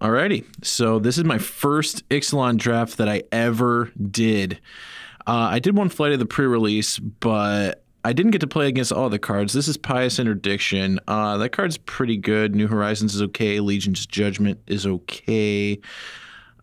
Alrighty, so this is my first Ixalan draft that I ever did. I did one flight of the pre-release, but I didn't get to play against all the cards. This is Pious Interdiction. That card's pretty good. New Horizons is okay. Legion's Judgment is okay.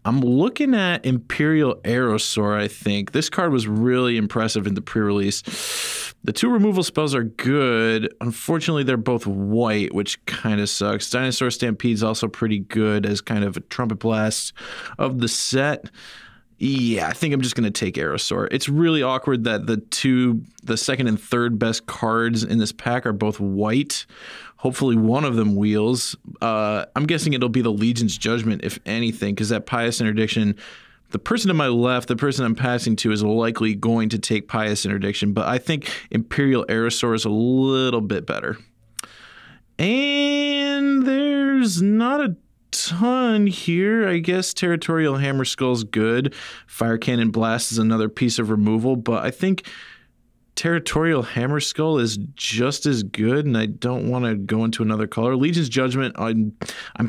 I'm looking at Imperial Aerosaur, I think. This card was really impressive in the pre-release. The two removal spells are good. Unfortunately, they're both white, which kind of sucks. Dinosaur Stampede is also pretty good as kind of a trumpet blast of the set. Yeah, I think I'm just going to take Aerosaur. It's really awkward that the second and third best cards in this pack are both white. Hopefully one of them wheels. I'm guessing it'll be the Legion's Judgment, if anything, because that Pious Interdiction, the person to my left, the person I'm passing to, is likely going to take Pious Interdiction, but I think Imperial Aerosaur is a little bit better. And there's not a ton here. I guess Territorial Hammerskull's good. Fire Cannon Blast is another piece of removal, but I think Territorial Hammerskull is just as good, and I don't want to go into another color. Legion's Judgment, I'm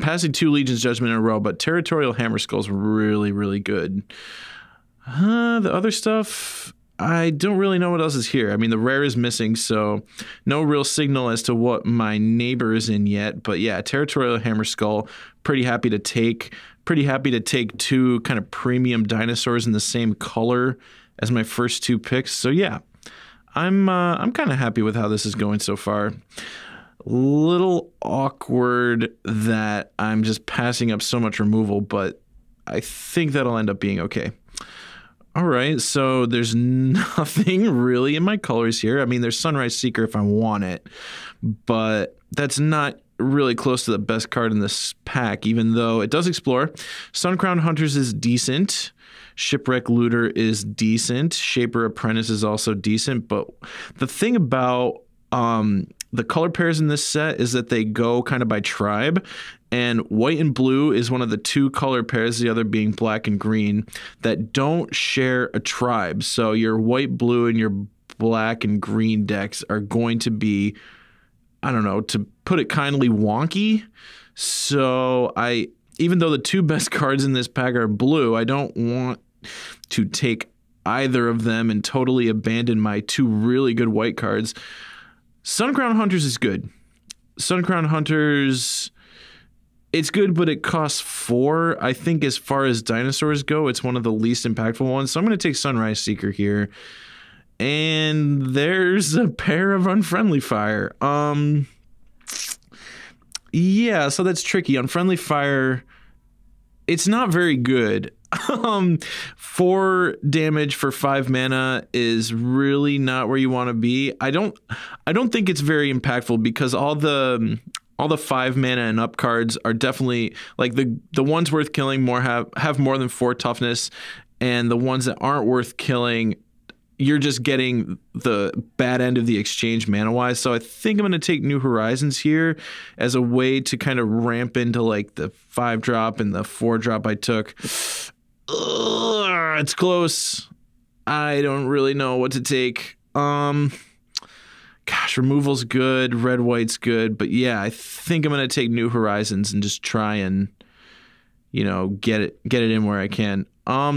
passing two Legion's Judgment in a row, but Territorial Hammerskull is really, really good. The other stuff, I don't really know what else is here. I mean, the rare is missing, so no real signal as to what my neighbor is in yet. But yeah, Territorial Hammerskull, pretty happy to take. Pretty happy to take two kind of premium dinosaurs in the same color as my first two picks. So yeah, I'm kind of happy with how this is going so far. Little awkward that I'm just passing up so much removal, but I think that'll end up being okay. All right, so there's nothing really in my colors here. I mean, there's Sunrise Seeker if I want it, but that's not really close to the best card in this pack, even though it does explore. Suncrown Hunters is decent. Shipwreck Looter is decent. Shaper Apprentice is also decent, but the thing about the color pairs in this set is that they go kind of by tribe, and white and blue is one of the two color pairs, the other being black and green, that don't share a tribe. So your white, blue, and your black and green decks are going to be, I don't know, to put it kindly, wonky. So even though the two best cards in this pack are blue, I don't want to take either of them and totally abandon my two really good white cards. Suncrown Hunters is good. Suncrown Hunters, it's good, but it costs 4. I think as far as dinosaurs go, it's one of the least impactful ones. So I'm going to take Sunrise Seeker here. And there's a pair of Unfriendly Fire. Yeah, so that's tricky. Unfriendly Fire, it's not very good. 4 damage for 5 mana is really not where you want to be. I don't think it's very impactful because all the 5 mana and up cards are definitely, like, the ones worth killing have more than 4 toughness, and the ones that aren't worth killing, you're just getting the bad end of the exchange mana-wise. So I think I'm going to take New Horizons here as a way to kind of ramp into like the 5-drop and the 4-drop I took. It's close. I don't really know what to take. Gosh, removal's good, red white's good, but yeah, I think I'm gonna take New Horizons and just try and, you know, get it in where I can. All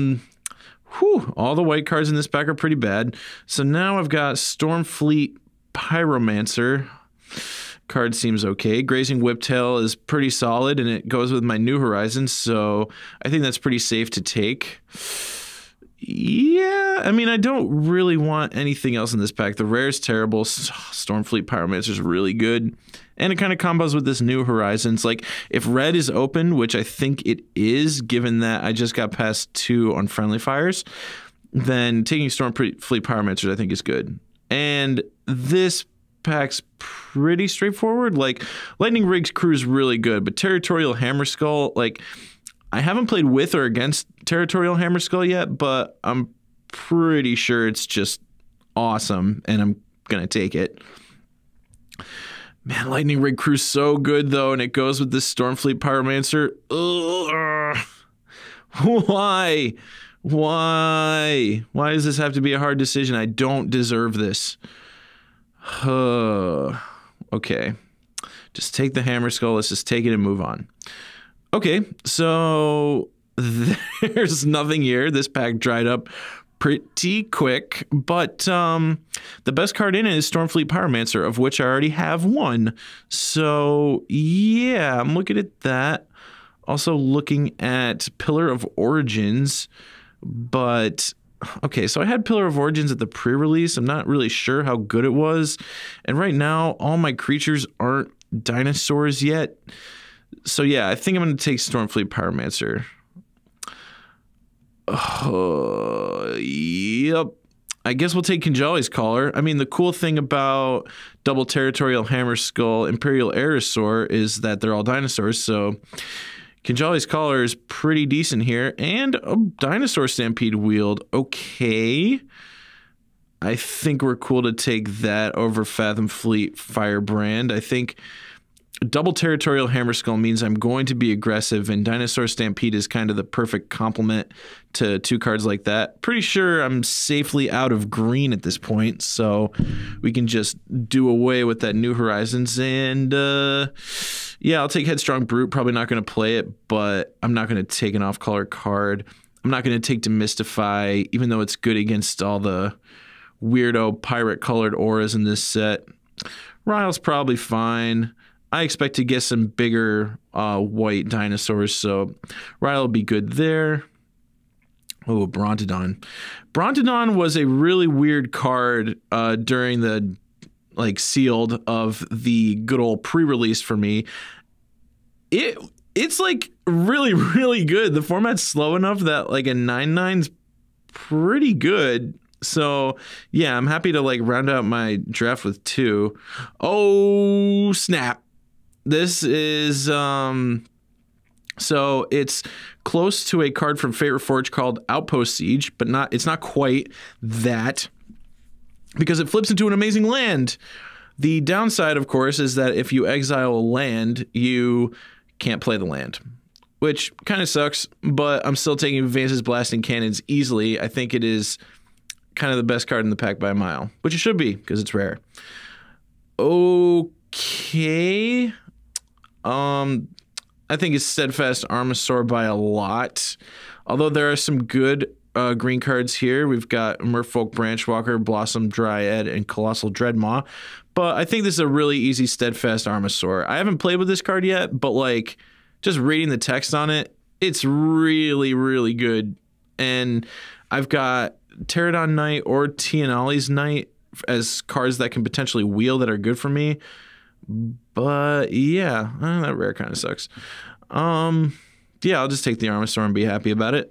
the white cards in this pack are pretty bad. So now I've got Stormfleet Pyromancer. Card seems okay. Grazing Whiptail is pretty solid, and it goes with my New Horizons, so I think that's pretty safe to take. Yeah, I mean, I don't really want anything else in this pack. The rare is terrible. Stormfleet Pyromancer is really good, and it kind of combos with this New Horizons. Like, if red is open, which I think it is, given that I just got past 2 Unfriendly Fires, then taking Stormfleet Pyromancer I think is good. And this pack's pretty straightforward. Like, Lightning Rig's Crew is really good, but Territorial Hammerskull, like, I haven't played with or against Territorial Hammerskull yet, but I'm pretty sure it's just awesome, and I'm gonna take it. Man, Lightning Rig Crew's so good though, and it goes with this Stormfleet Pyromancer. Ugh. Why? Why does this have to be a hard decision? I don't deserve this. Okay. Just take the Hammerskull. Let's just take it and move on. Okay, so there's nothing here. This pack dried up pretty quick, but the best card in it is Stormfleet Pyromancer, of which I already have one. So yeah, I'm looking at that. Also looking at Pillar of Origins, but okay, so I had Pillar of Origins at the pre-release. I'm not really sure how good it was, and right now all my creatures aren't dinosaurs yet. So yeah, I think I'm going to take Stormfleet Pyromancer. Yep. I guess we'll take Kinjali's Caller. I mean, the cool thing about Double Territorial Hammerskull Imperial Aerosaur is that they're all dinosaurs, so Kinjali's Caller is pretty decent here. And a Dinosaur Stampede Wield. Okay. I think we're cool to take that over Fathom Fleet Firebrand. I think Double Territorial Hammerskull means I'm going to be aggressive, and Dinosaur Stampede is kind of the perfect complement to two cards like that. Pretty sure I'm safely out of green at this point, so we can just do away with that New Horizons. And yeah, I'll take Headstrong Brute. Probably not going to play it, but I'm not going to take an off-color card. I'm not going to take Demystify, even though it's good against all the weirdo pirate-colored auras in this set. Ryle's probably fine. I expect to get some bigger white dinosaurs, so Ryle will be good there. Oh, Brontodon. Brontodon was a really weird card during the sealed of the good old pre-release for me. It's like really, really good. The format's slow enough that like a 9/9's pretty good. So yeah, I'm happy to like round out my draft with 2. Oh, snap. This is, so it's close to a card from Fate Reforged called Outpost Siege, but it's not quite that, because it flips into an amazing land. The downside, of course, is that if you exile a land, you can't play the land, which kind of sucks, but I'm still taking Vance's Blasting Cannons easily. I think it is kind of the best card in the pack by a mile, which it should be, because it's rare. Okay. I think it's Steadfast Armasaur by a lot. Although there are some good green cards here. We've got Merfolk Branchwalker, Blossom Dryad, and Colossal Dreadmaw. But I think this is a really easy Steadfast Armasaur. I haven't played with this card yet, but like just reading the text on it, it's really, really good. And I've got Pterodon Knight or Tianali's Knight as cards that can potentially wheel that are good for me. But yeah, that rare kind of sucks. Yeah, I'll just take the Armasaur and be happy about it.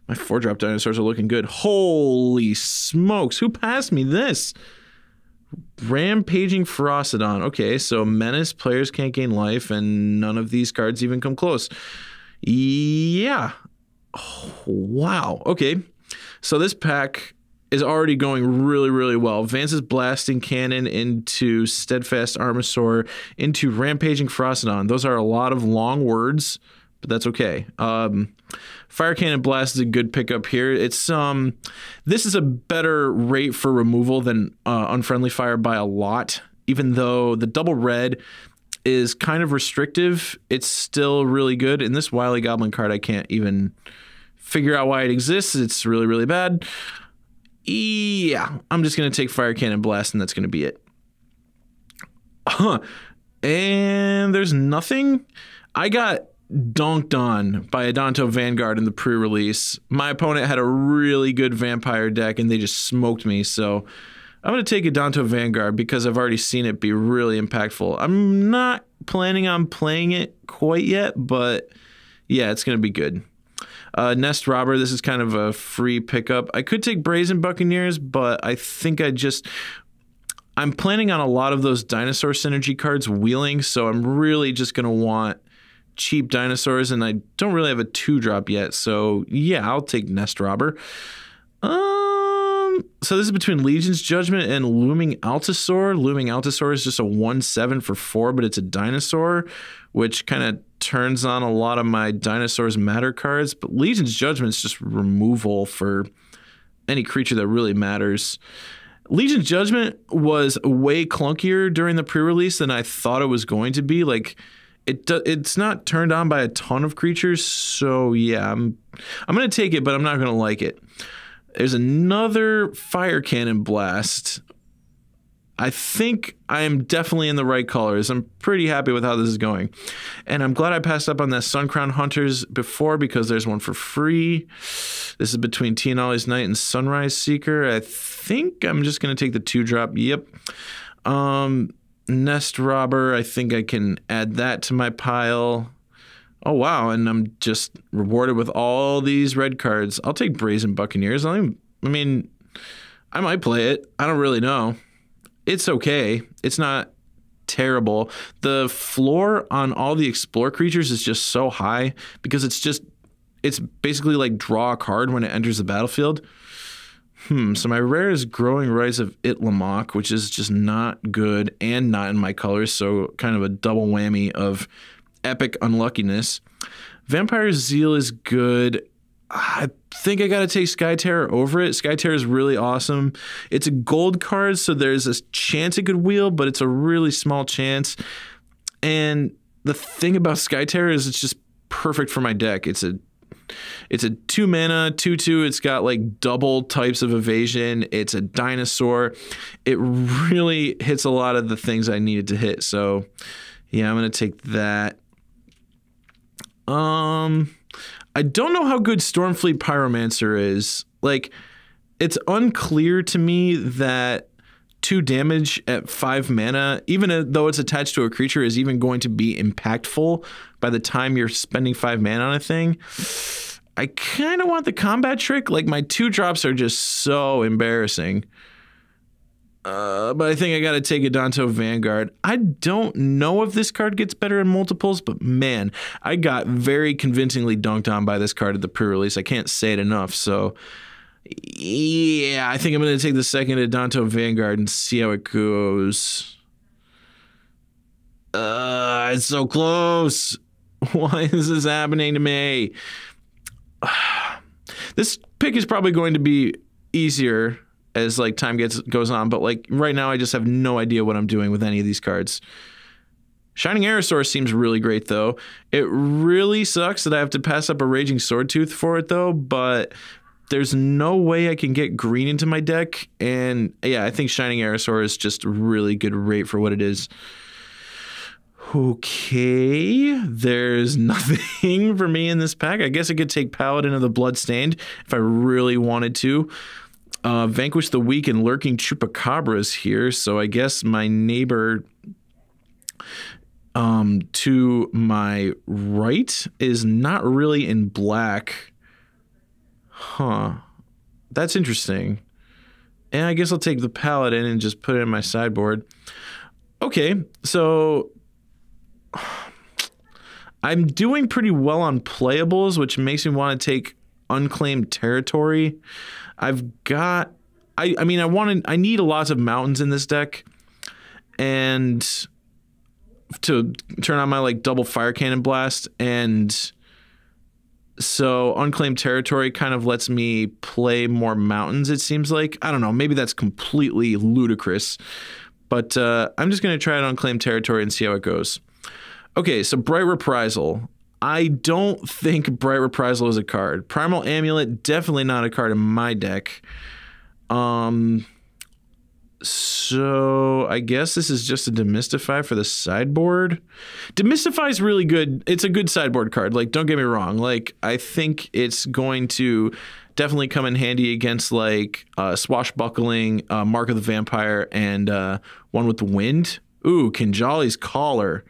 My 4-drop dinosaurs are looking good. Holy smokes, who passed me this? Rampaging Ferocidon. Okay, so Menace, players can't gain life, and none of these cards even come close. Yeah. Oh, wow. Okay, so this pack is already going really, really well. Vance's Blasting Cannon into Steadfast Armasaur into Rampaging Ferocidon. Those are a lot of long words, but that's okay. Fire Cannon Blast is a good pickup here. It's this is a better rate for removal than Unfriendly Fire by a lot. Even though the double red is kind of restrictive, it's still really good. And this Wily Goblin card, I can't even figure out why it exists. It's really, really bad. Yeah, I'm just going to take Fire Cannon Blast, and that's going to be it. And there's nothing. I got donked on by Adanto Vanguard in the pre-release. My opponent had a really good vampire deck, and they just smoked me. So I'm going to take Adanto Vanguard because I've already seen it be really impactful. I'm not planning on playing it quite yet, but yeah, it's going to be good. Nest Robber, this is kind of a free pickup. I could take Brazen Buccaneers, but I think I'm planning on a lot of those dinosaur synergy cards wheeling, so I'm really just going to want cheap dinosaurs, and I don't really have a 2-drop yet, so yeah, I'll take Nest Robber. So this is between Legion's Judgment and Looming Altasaur. Looming Altasaur is just a 1/7 for 4, but it's a dinosaur, which kind of turns on a lot of my Dinosaurs Matter cards. But Legion's Judgment is just removal for any creature that really matters. Legion's Judgment was way clunkier during the pre-release than I thought it was going to be. Like, it's not turned on by a ton of creatures, so yeah, I'm gonna take it, but I'm not gonna like it. There's another Fire Cannon Blast. I think I am definitely in the right colors. I'm pretty happy with how this is going. And I'm glad I passed up on that Suncrown Hunters before because there's one for free. This is between Tianali's Knight and Sunrise Seeker. I think I'm just going to take the 2-drop. Yep. Nest Robber. I think I can add that to my pile. Oh, wow. And I'm just rewarded with all these red cards. I'll take Brazen Buccaneers. I mean, I might play it. I don't really know. It's okay. It's not terrible. The floor on all the explore creatures is just so high because it's basically like draw a card when it enters the battlefield. So my rare is Growing Rise of Itlamok, which is just not good and not in my colors, so kind of a double whammy of epic unluckiness. Vampire Zeal is good. I think I gotta take Sky Terror over it. Sky Terror is really awesome. It's a gold card, so there's a chance it could wheel, but it's a really small chance. And the thing about Sky Terror is it's just perfect for my deck. It's a 2-mana, 2/2. It's got like double types of evasion. It's a dinosaur. It really hits a lot of the things I needed to hit. So yeah, I'm gonna take that. I don't know how good Stormfleet Pyromancer is. Like, it's unclear to me that 2 damage at 5 mana, even though it's attached to a creature, is even going to be impactful by the time you're spending 5 mana on a thing. I kind of want the combat trick. Like, my 2-drops are just so embarrassing. But I think I got to take a Danto Vanguard. I don't know if this card gets better in multiples, but man, I got very convincingly dunked on by this card at the pre-release. I can't say it enough. So yeah, I think I'm going to take the second Danto Vanguard and see how it goes. It's so close. Why is this happening to me? This pick is probably going to be easier as like time goes on, but like right now I just have no idea what I'm doing with any of these cards. Shining Aerosaur seems really great though. It really sucks that I have to pass up a Raging Swordtooth for it though, but there's no way I can get green into my deck, and yeah, I think Shining Aerosaur is just a really good rate for what it is. Okay, there's nothing for me in this pack. I guess I could take Paladin of the Bloodstained if I really wanted to. Vanquish the Weak and Lurking Chupacabras here, so I guess my neighbor to my right is not really in black. Huh. That's interesting. And I guess I'll take the Paladin and just put it in my sideboard. Okay, so I'm doing pretty well on playables, which makes me want to take Unclaimed Territory. I've got, I need lots of mountains in this deck, and to turn on my like double Fire Cannon Blast, and so Unclaimed Territory kind of lets me play more mountains, it seems like. I don't know, maybe that's completely ludicrous, but I'm just going to try it on Unclaimed Territory and see how it goes. Okay, so Bright Reprisal. I don't think Bright Reprisal is a card. Primal Amulet, definitely not a card in my deck. So I guess this is just a Demystify for the sideboard. Demystify is really good. It's a good sideboard card. Like, don't get me wrong. Like, I think it's going to definitely come in handy against like Swashbuckling, Mark of the Vampire, and one with the Wind. Ooh, Kinjali's Collar.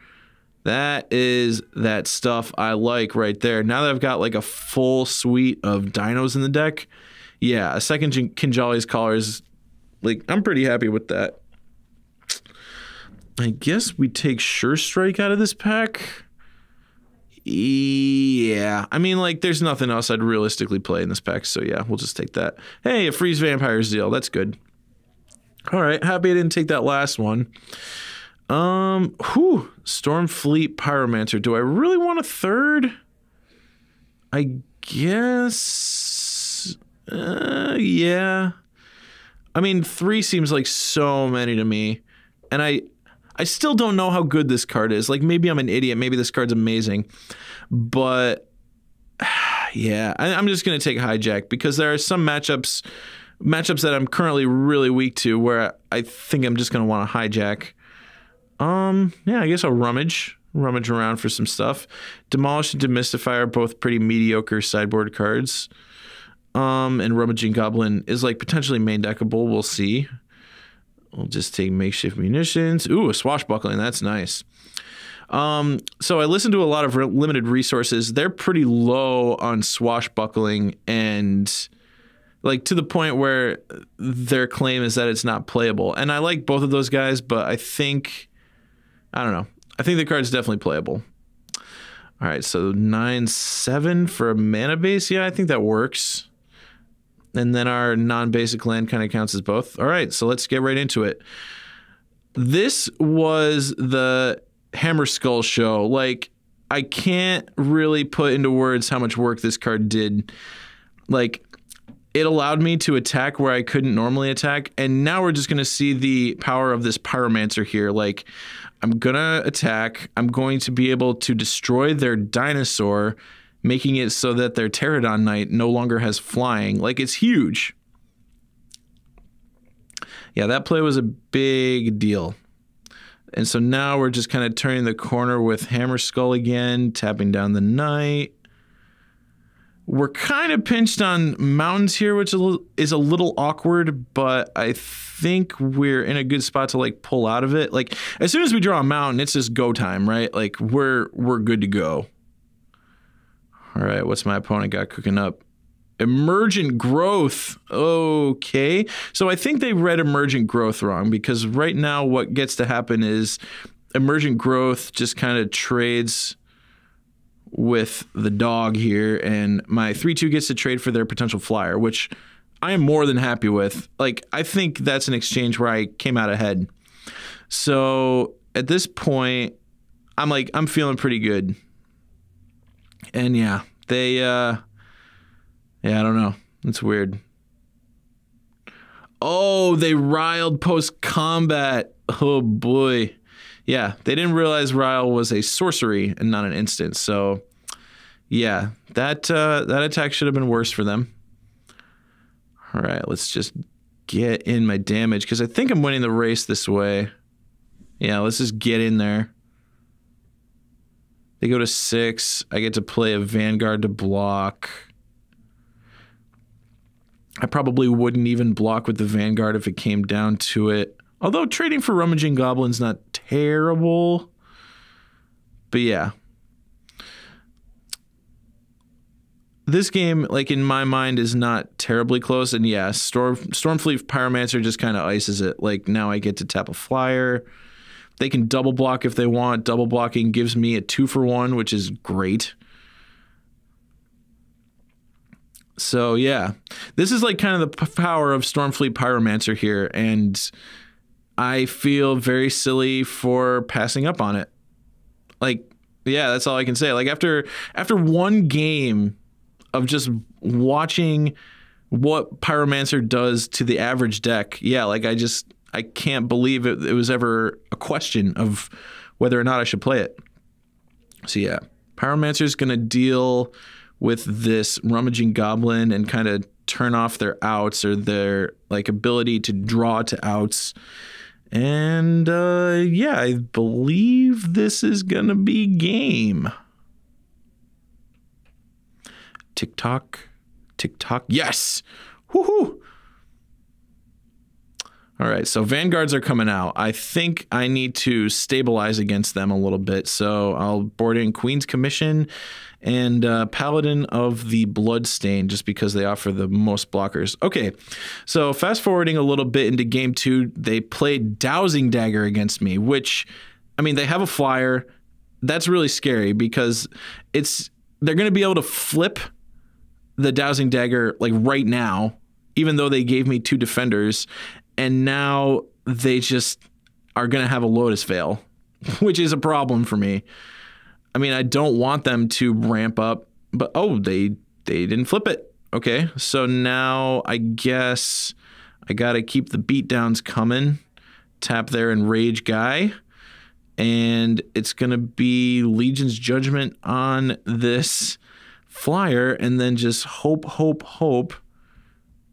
That is that stuff I like right there. Now that I've got like a full suite of dinos in the deck, yeah, a second Kinjali's Collar is like, I'm pretty happy with that. I guess we take Sure Strike out of this pack. Yeah, I mean, like, there's nothing else I'd realistically play in this pack, so yeah, we'll just take that. Hey, a Freeze Vampire Zeal, that's good. All right, happy I didn't take that last one. Stormfleet Pyromancer. Do I really want a third? I guess, yeah. I mean, 3 seems like so many to me, and I I still don't know how good this card is. Like, maybe I'm an idiot. Maybe this card's amazing. But, yeah, I'm just going to take Hijack because there are some matchups that I'm currently really weak to where I think I'm just going to want to Hijack. Yeah, I guess I'll rummage around for some stuff. Demolish and Demystify are both pretty mediocre sideboard cards. And Rummaging Goblin is like potentially main deckable. We'll see. We'll just take Makeshift Munitions. Ooh, a Swashbuckling. That's nice. So I listened to a lot of limited resources. They're pretty low on Swashbuckling, and like to the point where their claim is that it's not playable. And I like both of those guys, but I don't know. I think the card's definitely playable. All right, so 9/7 for a mana base. Yeah, I think that works. And then our non-basic land kind of counts as both. All right, so let's get right into it. This was the Hammer Skull show. Like, I can't really put into words how much work this card did. Like, it allowed me to attack where I couldn't normally attack, and now we're just going to see the power of this Pyromancer here. Like, I'm going to attack. I'm going to be able to destroy their Dinosaur, making it so that their Pterodon Knight no longer has flying. Like, it's huge. Yeah, that play was a big deal. And so now we're just kind of turning the corner with Hammer Skull again, tapping down the Knight. We're kind of pinched on mountains here, which is a little awkward, but I think we're in a good spot to like pull out of it. Like, as soon as we draw a mountain, it's just go time, right? Like, we're good to go. All right, what's my opponent got cooking up? Emergent Growth. Okay. So I think they read Emergent Growth wrong, because right now what gets to happen is Emergent Growth just kind of trades with the dog here, and my 3/2 gets to trade for their potential flyer, which I am more than happy with. Like, I think that's an exchange where I came out ahead. So at this point, I'm feeling pretty good. And yeah, yeah, I don't know. It's weird. Oh, they riled post-combat. Oh, boy. Yeah, they didn't realize Rile was a sorcery and not an instant. So, yeah, that attack should have been worse for them. All right, let's just get in my damage, because I think I'm winning the race this way. Yeah, let's just get in there. They go to 6. I get to play a Vanguard to block. I probably wouldn't even block with the Vanguard if it came down to it. Although trading for Rummaging Goblin's not terrible. But yeah. This game, like, in my mind, is not terribly close. And yeah, Stormfleet Pyromancer just kind of ices it. Like, now I get to tap a flyer. They can double block if they want. Double blocking gives me a 2-for-1, which is great. So yeah, this is like kind of the power of Stormfleet Pyromancer here, and I feel very silly for passing up on it. Like, yeah, that's all I can say. Like, after one game of just watching what Pyromancer does to the average deck, yeah, like, I can't believe it was ever a question of whether or not I should play it. So yeah, Pyromancer's gonna deal with this Rummaging Goblin and kind of turn off their outs, or their like ability to draw to outs. And yeah, I believe this is gonna be game. Tick tock, tick tock. Yes! Woohoo! All right, so Vanguards are coming out. I think I need to stabilize against them a little bit. So I'll board in Queen's Commission and Paladin of the Bloodstain, just because they offer the most blockers. Okay, so fast forwarding a little bit into game 2, they played Dowsing Dagger against me, which, I mean, they have a flyer. That's really scary, because they're going to be able to flip the Dowsing Dagger like right now, even though they gave me 2 defenders. And now they just are going to have a Lotus Veil, which is a problem for me. I mean, I don't want them to ramp up, but oh, they didn't flip it. Okay, so now I guess I got to keep the beatdowns coming. Tap their Enrage guy. and it's going to be Legion's Judgment on this flyer, and then just hope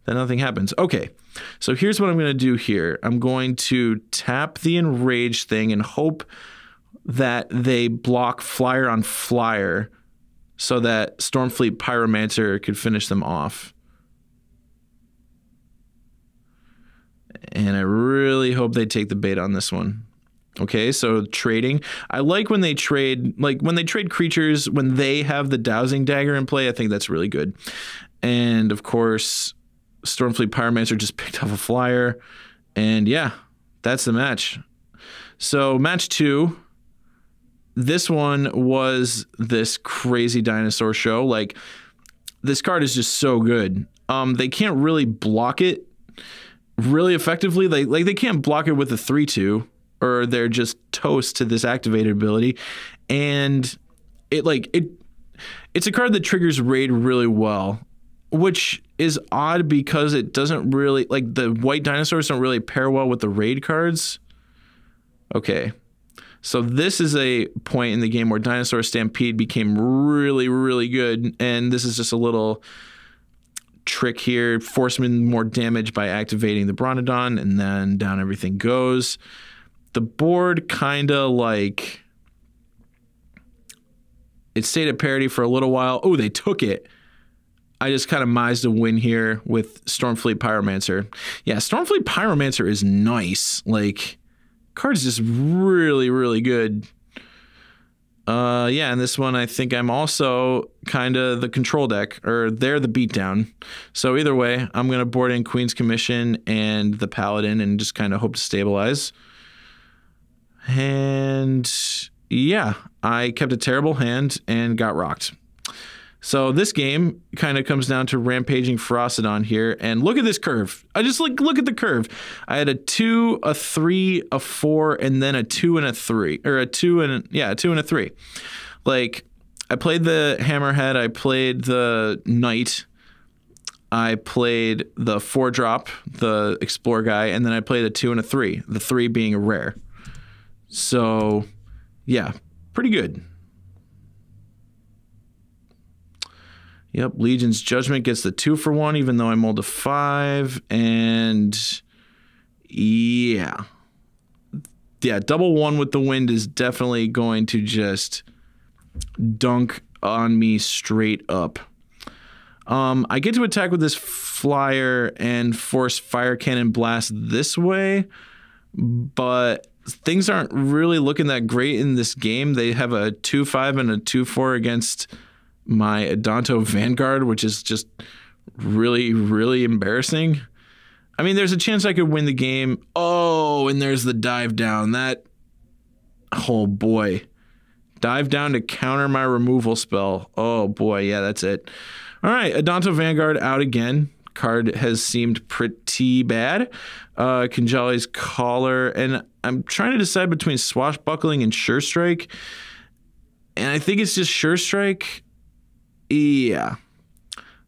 that nothing happens. Okay, so here's what I'm going to do here. I'm going to tap the Enrage thing and hope that they block flyer on flyer so that Stormfleet Pyromancer could finish them off. And I really hope they take the bait on this one. Okay, so trading. I like when they trade, creatures when they have the Dowsing Dagger in play. I think that's really good. And of course, Stormfleet Pyromancer just picked up a flyer. And yeah, that's the match. So match 2. This one was this crazy dinosaur show. Like, this card is just so good. They can't really block it really effectively. They can't block it with a 3/2, or they're just toast to this activated ability. And it's a card that triggers raid really well, which is odd because it doesn't really, like, the white dinosaurs don't really pair well with the raid cards. Okay. So this is a point in the game where Dinosaur Stampede became really, really good, and this is just a little trick here. Force them more damage by activating the Bronodon, and then down everything goes. The board kind of like, it stayed at parity for a little while. Oh, they took it. I just kind of mised a win here with Stormfleet Pyromancer. Yeah, Stormfleet Pyromancer is nice. Like, card's just really, really good. Yeah, and this one I think I'm also kind of the control deck, or they're the beatdown. So either way, I'm going to board in Queen's Commission and the Paladin and just kind of hope to stabilize. And yeah, I kept a terrible hand and got rocked. So this game kind of comes down to Rampaging Ferocidon here, and look at this curve. I just look at the curve. I had a 2, a 3, a 4, and then a 2 and a 3, or a 2 and a 2 and a 3. Like, I played the Hammerhead, I played the Knight, I played the 4-drop, the Explore guy, and then I played a 2 and a 3. The 3 being a rare. So yeah, pretty good. Yep, Legion's Judgment gets the 2-for-1, even though I mulled a 5. And yeah, double 1 with the wind is definitely going to just dunk on me straight up. I get to attack with this flyer and force Fire Cannon Blast this way, but things aren't really looking that great in this game. They have a 2-5 and a 2-4 against my Adanto Vanguard, which is just really, really embarrassing. I mean, there's a chance I could win the game. Oh, and there's the dive down. That, oh boy. Dive down to counter my removal spell. Oh boy, yeah, that's it. All right, Adanto Vanguard out again. Card has seemed pretty bad. Kinjali's Collar, and I'm trying to decide between Swashbuckling and Sure Strike. And I think it's just Sure Strike. Yeah.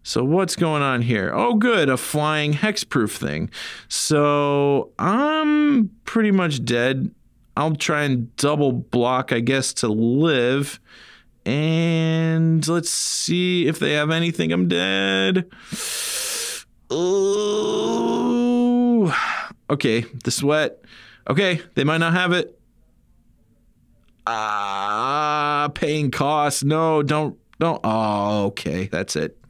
So what's going on here? Oh, good. A flying hexproof thing. So I'm pretty much dead. I'll try and double block, I guess, to live. And let's see if they have anything. I'm dead. Oh. Okay. The sweat. Okay. They might not have it. Paying costs. No, don't. Oh, okay. That's it.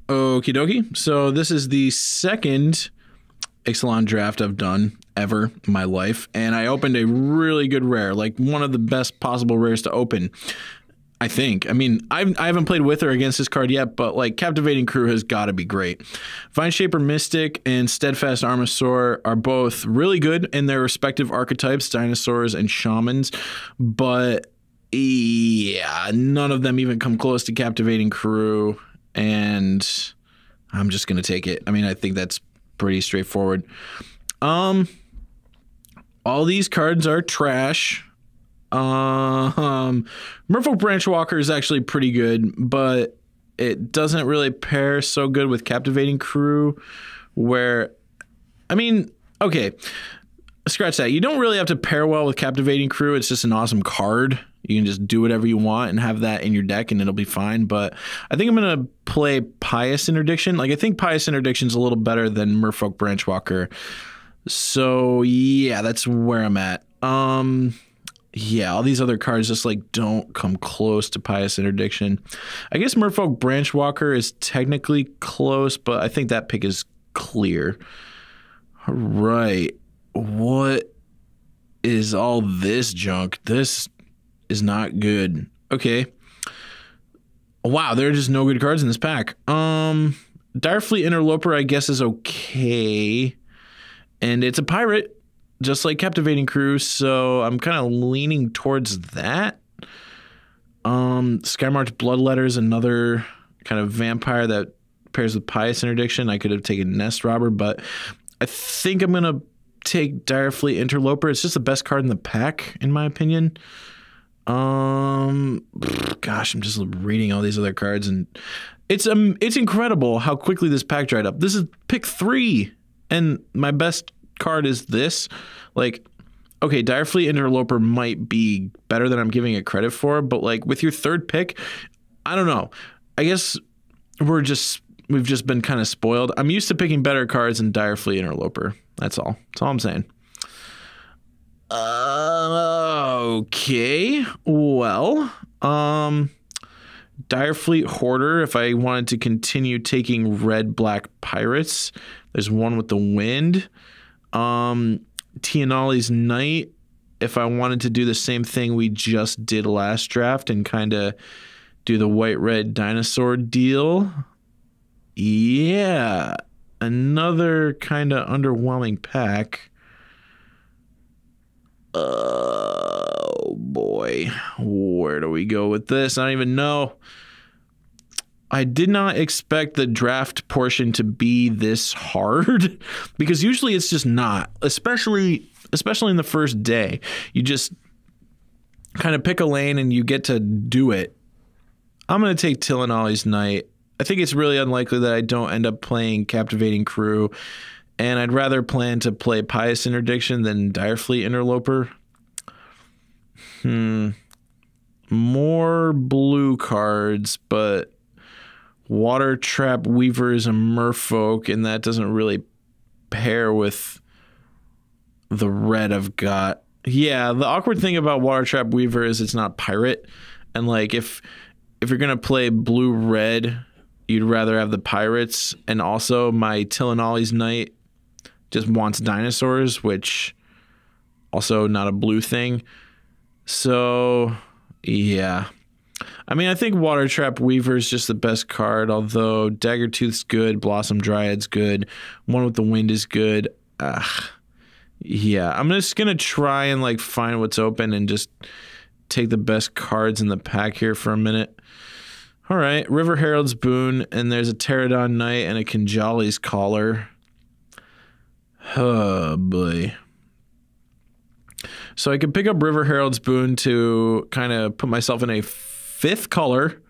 Okie dokie. So this is the second Ixalan draft I've done ever in my life. And I opened a really good rare, like one of the best possible rares to open, I think. I mean, I haven't played with or against this card yet, but like Captivating Crew has got to be great. Vineshaper Mystic and Steadfast Armosaur are both really good in their respective archetypes, dinosaurs and shamans, but yeah, none of them even come close to Captivating Crew, and I'm just going to take it. I mean, I think that's pretty straightforward. All these cards are trash. Merfolk Branchwalker is actually pretty good, but it doesn't really pair so good with Captivating Crew, where, I mean, Okay, scratch that. You don't really have to pair well with Captivating Crew. It's just an awesome card. You can just do whatever you want and have that in your deck and it'll be fine. But I think I'm going to play Pious Interdiction. Like, I think Pious Interdiction's a little better than Merfolk Branchwalker. So, yeah, that's where I'm at. Yeah, all these other cards just, like, don't come close to Pious Interdiction. I guess Merfolk Branchwalker is technically close, but I think that pick is clear. All right. What is all this junk? This is not good. Okay. Wow, there are just no good cards in this pack. Direfleet Interloper, I guess, is okay. And it's a pirate, just like Captivating Crew, so I'm kind of leaning towards that. Skymarch Bloodletter is another kind of vampire that pairs with Pious Interdiction. I could have taken Nest Robber, but I think I'm going to take Direfleet Interloper. It's just the best card in the pack, in my opinion. Gosh, I'm just reading all these other cards, and it's incredible how quickly this pack dried up. This is pick 3, and my best card is this. Like, okay, Direfleet Interloper might be better than I'm giving it credit for, but like with your third pick, I don't know. I guess we've just been kind of spoiled. I'm used to picking better cards than Direfleet Interloper. That's all. That's all I'm saying. Okay. Well, Direfleet Hoarder, if I wanted to continue taking red-black pirates, there's one with the wind. Tianali's Knight, if I wanted to do the same thing we just did last draft and kind of do the white-red dinosaur deal. Yeah, another kind of underwhelming pack. Oh boy, where do we go with this? I don't even know. I did not expect the draft portion to be this hard because usually it's just not, especially in the first day. You just kind of pick a lane and you get to do it. I'm going to take Tianali's Knight. I think it's really unlikely that I don't end up playing Captivating Crew, and I'd rather plan to play Pious Interdiction than Direfleet Interloper. More blue cards, but Water Trap Weaver is a merfolk, and that doesn't really pair with the red I've got. Yeah, the awkward thing about Water Trap Weaver is it's not pirate, and like if you're gonna play blue-red, you'd rather have the pirates, and also my Tianali's Knight just wants dinosaurs, which also not a blue thing. So, yeah. I mean, I think Water Trap Weaver is just the best card, although Daggertooth's good, Blossom Dryad's good, One with the Wind is good. Yeah, I'm just going to try and like find what's open and just take the best cards in the pack here for a minute. All right, River Herald's Boon, and there's a Pterodon Knight and a Kinjali's Collar. Oh, boy. So I could pick up River Herald's Boon to kind of put myself in a 5th color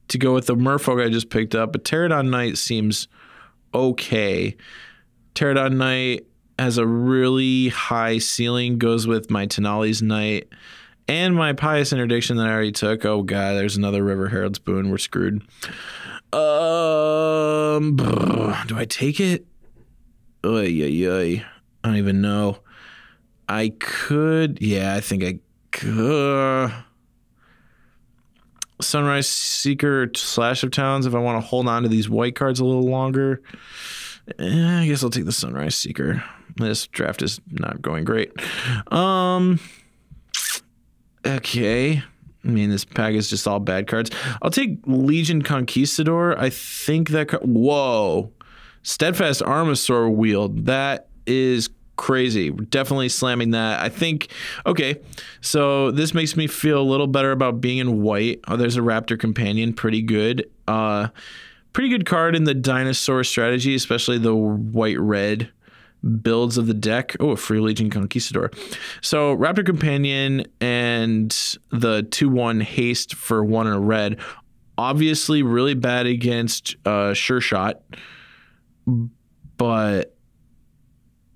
to go with the merfolk I just picked up. But Pterodon Knight seems okay. Pterodon Knight has a really high ceiling, goes with my Tianali's Knight and my Pious Interdiction that I already took. Oh, God, there's another River Herald's Boon. We're screwed. Do I take it? I don't even know. I could. Yeah, I think I could. Sunrise Seeker or Slash of Towns if I want to hold on to these white cards a little longer. I guess I'll take the Sunrise Seeker. This draft is not going great. Okay. I mean, this pack is just all bad cards. I'll take Legion Conquistador. I think that... Whoa. Steadfast Armasaur Wield. That is crazy. We're definitely slamming that. I think... Okay. So this makes me feel a little better about being in white. Oh, there's a Raptor Companion. Pretty good. Pretty good card in the dinosaur strategy, especially the white-red builds of the deck. Oh, a free Legion Conquistador. So Raptor Companion and the 2/1 haste for 1 and a red. Obviously really bad against Sure Shot. But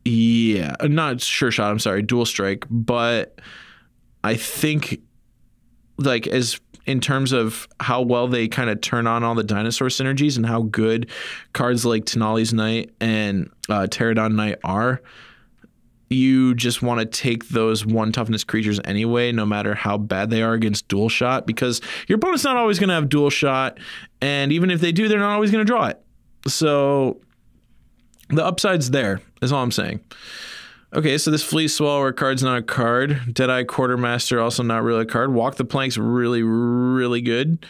yeah. yeah, not Sure Shot, I'm sorry, Dual Strike, but I think like as in terms of how well they kind of turn on all the dinosaur synergies and how good cards like Tenali's Knight and Pterodon Knight are, you just want to take those 1 toughness creatures anyway, no matter how bad they are against Dual Shot, because your opponent's not always going to have Dual Shot, and even if they do, they're not always going to draw it. So the upside's there, is all I'm saying. Okay, so this Fleet Swallower card's not a card. Deadeye Quartermaster, also not really a card. Walk the Plank's really, really good.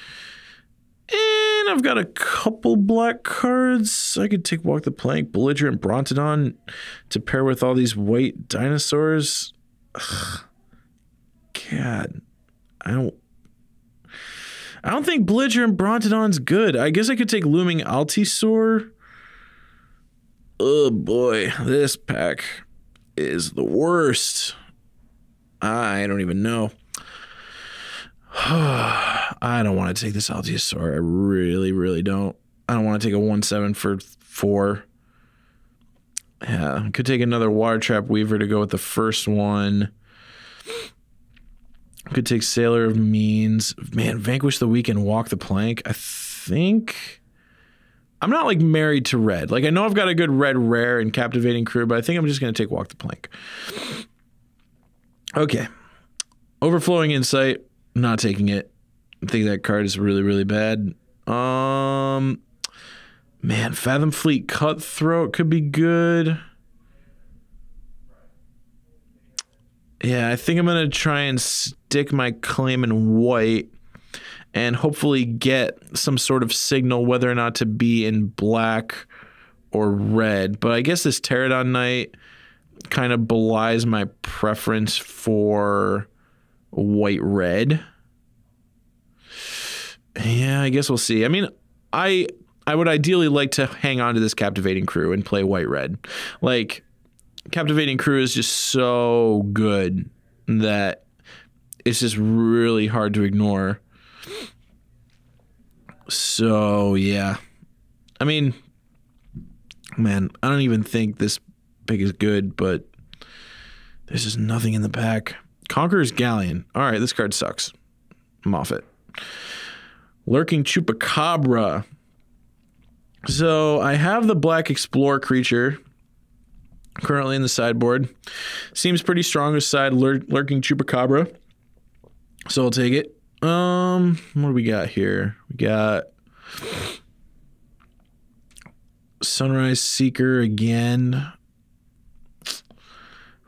And I've got a couple black cards. I could take Walk the Plank, Belligerent Brontodon to pair with all these white dinosaurs. Ugh. God, I don't think Belligerent Brontodon's good. I guess I could take Looming Altisaur. Oh boy, this pack is the worst. I don't even know. I don't want to take this Altisaur. I really, really don't. I don't want to take a 1/7 for 4. Yeah, I could take another Water Trap Weaver to go with the first one. Could take Sailor of Means. Man, Vanquish the Weak and Walk the Plank. I think I'm not like married to red. Like I know I've got a good red rare and Captivating Crew, but I think I'm just going to take Walk the Plank. Okay. Overflowing Insight. Not taking it. I think that card is really, really bad. Man, Fathom Fleet Cutthroat could be good. Yeah, I think I'm going to try and stick my claim in white and hopefully get some sort of signal whether or not to be in black or red. But I guess this Pterodon Knight kind of belies my preference for white-red. Yeah, I guess we'll see. I mean, I would ideally like to hang on to this Captivating Crew and play white-red. Like, Captivating Crew is just so good that it's just really hard to ignore. So, yeah. I mean, man, I don't even think this pick is good, but there's just nothing in the pack. Conqueror's Galleon. All right, this card sucks. I'm off it. Lurking Chupacabra. So I have the black Explorer creature currently in the sideboard. Seems pretty strong aside Lurking Chupacabra. So I'll take it. What do we got here? We got Sunrise Seeker again.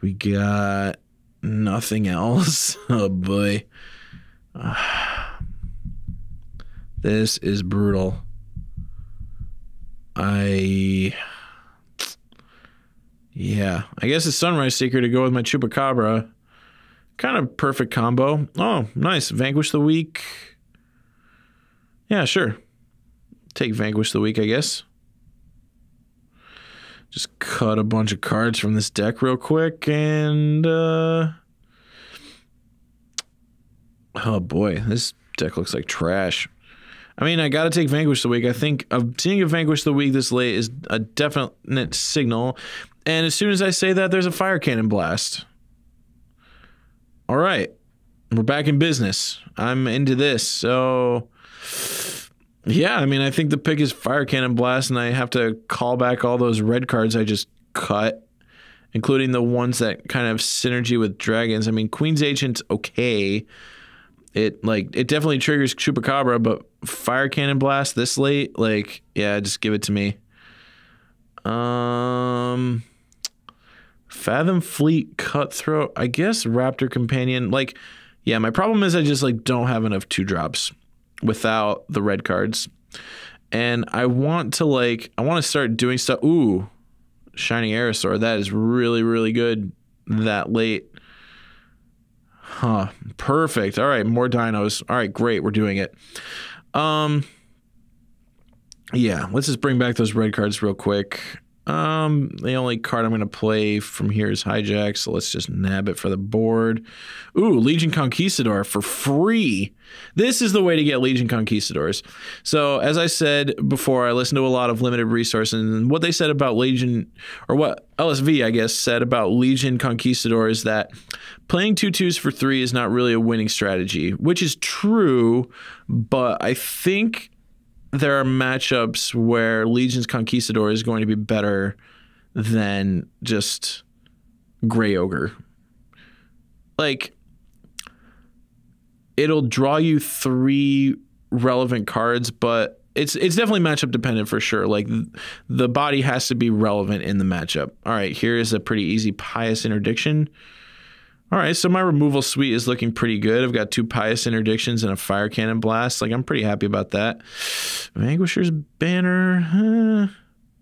We got nothing else. Oh boy. This is brutal. Yeah, I guess it's Sunrise Seeker to go with my Chupacabra. Kind of perfect combo. Oh, nice. Vanquish the Weak. Yeah, sure. Take Vanquish the Weak, I guess. Just cut a bunch of cards from this deck real quick and oh boy, this deck looks like trash. I mean, I gotta take Vanquish the Weak. I think seeing a Vanquish the Weak this late is a definite signal. And as soon as I say that, there's a Fire Cannon Blast. All right, we're back in business. I'm into this. So, yeah, I mean, I think the pick is Fire Cannon Blast, and I have to call back all those red cards I just cut, including the ones that kind of synergy with dragons. I mean, Queen's Agent's okay. It definitely triggers Chupacabra, but Fire Cannon Blast this late, like, yeah, just give it to me. Fathom Fleet Cutthroat, I guess Raptor Companion. Like, yeah, my problem is I just like don't have enough 2-drops without the red cards. And I want to start doing stuff. Ooh, Shining Aerosaur. That is really, really good that late. Huh. Perfect. All right, more dinos. All right, great. We're doing it. Yeah, let's just bring back those red cards real quick. The only card I'm going to play from here is Hijack, so let's just nab it for the board. Ooh, Legion Conquistador for free. This is the way to get Legion Conquistadors. So, as I said before, I listened to a lot of limited resources, and what they said about Legion, or what LSV, I guess, said about Legion Conquistador is that playing 2/2s for 3 is not really a winning strategy, which is true, but I think there are matchups where Legion's Conquistador is going to be better than just Grey Ogre. Like, it'll draw you 3 relevant cards, but it's definitely matchup dependent for sure. Like, the body has to be relevant in the matchup. All right, here is a pretty easy Pious Interdiction. All right, so my removal suite is looking pretty good. I've got 2 Pious Interdictions and a Fire Cannon Blast. Like, I'm pretty happy about that. Vanquisher's Banner.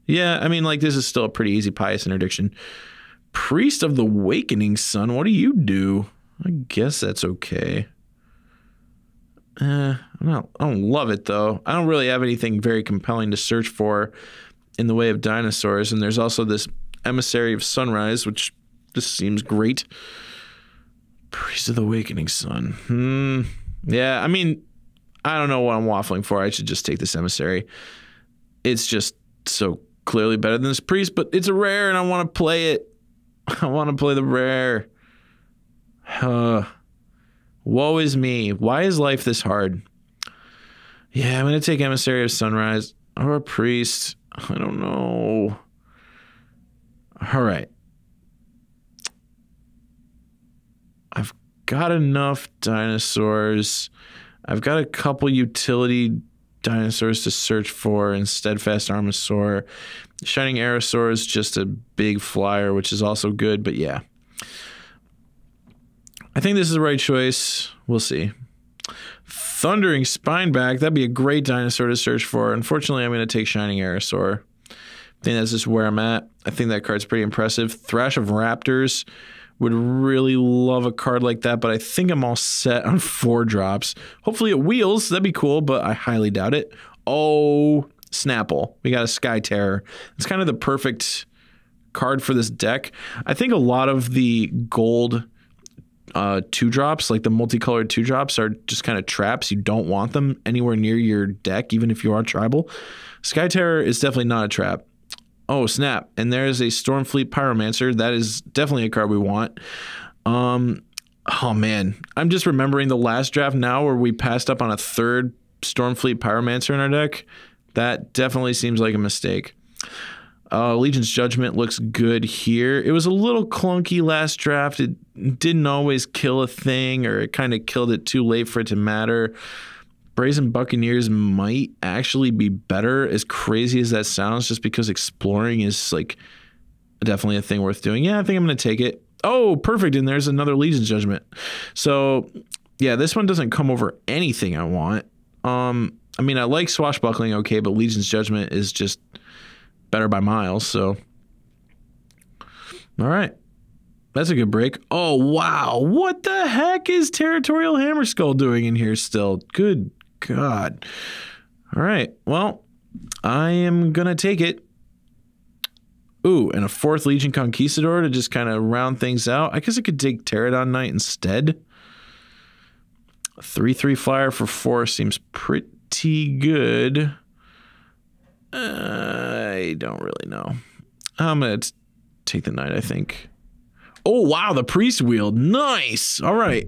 Yeah, I mean, like, this is still a pretty easy Pious Interdiction. Priest of the Awakening Sun, what do you do? I guess that's okay. I don't love it, though. I don't really have anything very compelling to search for in the way of dinosaurs. And there's also this Emissary of Sunrise, which just seems great. Priest of the Awakening Sun. Yeah, I mean, I don't know what I'm waffling for. I should just take this Emissary. It's just so clearly better than this Priest, but it's a rare and I want to play it. I want to play the rare. Woe is me. Why is life this hard? Yeah, I'm going to take Emissary of Sunrise or a Priest. I don't know. All right. I've got enough dinosaurs. I've got a couple utility dinosaurs to search for in Steadfast Armosaur. Shining Aerosaur is just a big flyer, which is also good, but yeah. I think this is the right choice. We'll see. Thundering Spineback. That'd be a great dinosaur to search for. Unfortunately, I'm going to take Shining Aerosaur. I think that's just where I'm at. I think that card's pretty impressive. Thrash of Raptors. Would really love a card like that, but I think I'm all set on 4 drops. Hopefully it wheels. That'd be cool, but I highly doubt it. Oh, Snapple. We got a Sky Terror. It's kind of the perfect card for this deck. I think a lot of the gold 2-drops, like the multicolored 2-drops, are just kind of traps. You don't want them anywhere near your deck, even if you are tribal. Sky Terror is definitely not a trap. Oh, snap. And there's a Stormfleet Pyromancer. That is definitely a card we want. Oh, man. I'm just remembering the last draft now where we passed up on a 3rd Stormfleet Pyromancer in our deck. That definitely seems like a mistake. Legion's Judgment looks good here. It was a little clunky last draft. It didn't always kill a thing, or it kind of killed it too late for it to matter. Brazen Buccaneers might actually be better, as crazy as that sounds, just because exploring is like definitely a thing worth doing. Yeah, I think I'm going to take it. Oh, perfect. And there's another Legion's Judgment. So yeah, this one doesn't come over anything I want. I mean, I like Swashbuckling, okay, but Legion's Judgment is just better by miles. So, all right. That's a good break. Oh, wow. What the heck is Territorial Hammerskull doing in here still? Good God. All right. Well, I am going to take it. Ooh, and a 4th Legion Conquistador to just kind of round things out. I guess I could take Pterodon Knight instead. A 3/3 flyer for 4 seems pretty good. I don't really know. I'm going to take the Knight, I think. Oh, wow, the Priest Wield. Nice. All right.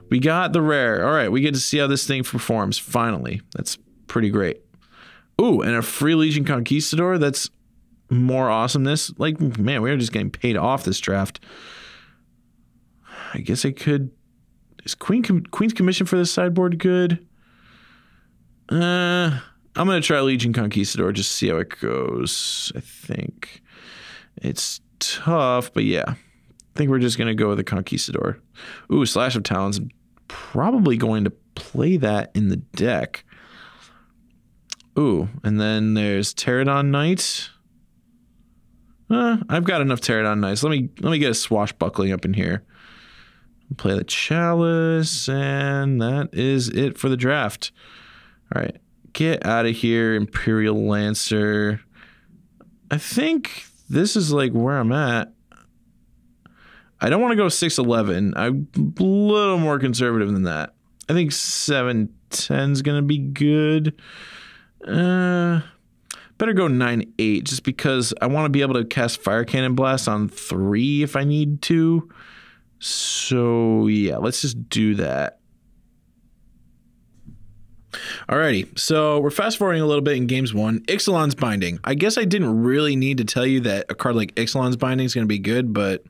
We got the rare. All right, we get to see how this thing performs, finally. That's pretty great. Ooh, and a free Legion Conquistador. That's more awesomeness. Like, man, we are just getting paid off this draft. I guess I could... Is Queen's Commission for this sideboard good? I'm going to try Legion Conquistador, just see how it goes. I think it's tough, but yeah. I think we're just going to go with the Conquistador. Ooh, Slash of Talons. I'm probably going to play that in the deck. Ooh, and then there's Pterodon Knight. I've got enough Pterodon Knights. Let me get a Swashbuckling up in here. Play the Chalice, and that is it for the draft. All right, get out of here, Imperial Lancer. I think this is like where I'm at. I don't want to go 6'11". I'm a little more conservative than that. I think 7'10" is going to be good. Better go 9'8", just because I want to be able to cast Fire Cannon Blast on 3 if I need to. So yeah, let's just do that. Alrighty, so we're fast forwarding a little bit in games 1. Ixalan's Binding. I guess I didn't really need to tell you that a card like Ixalan's Binding is going to be good, but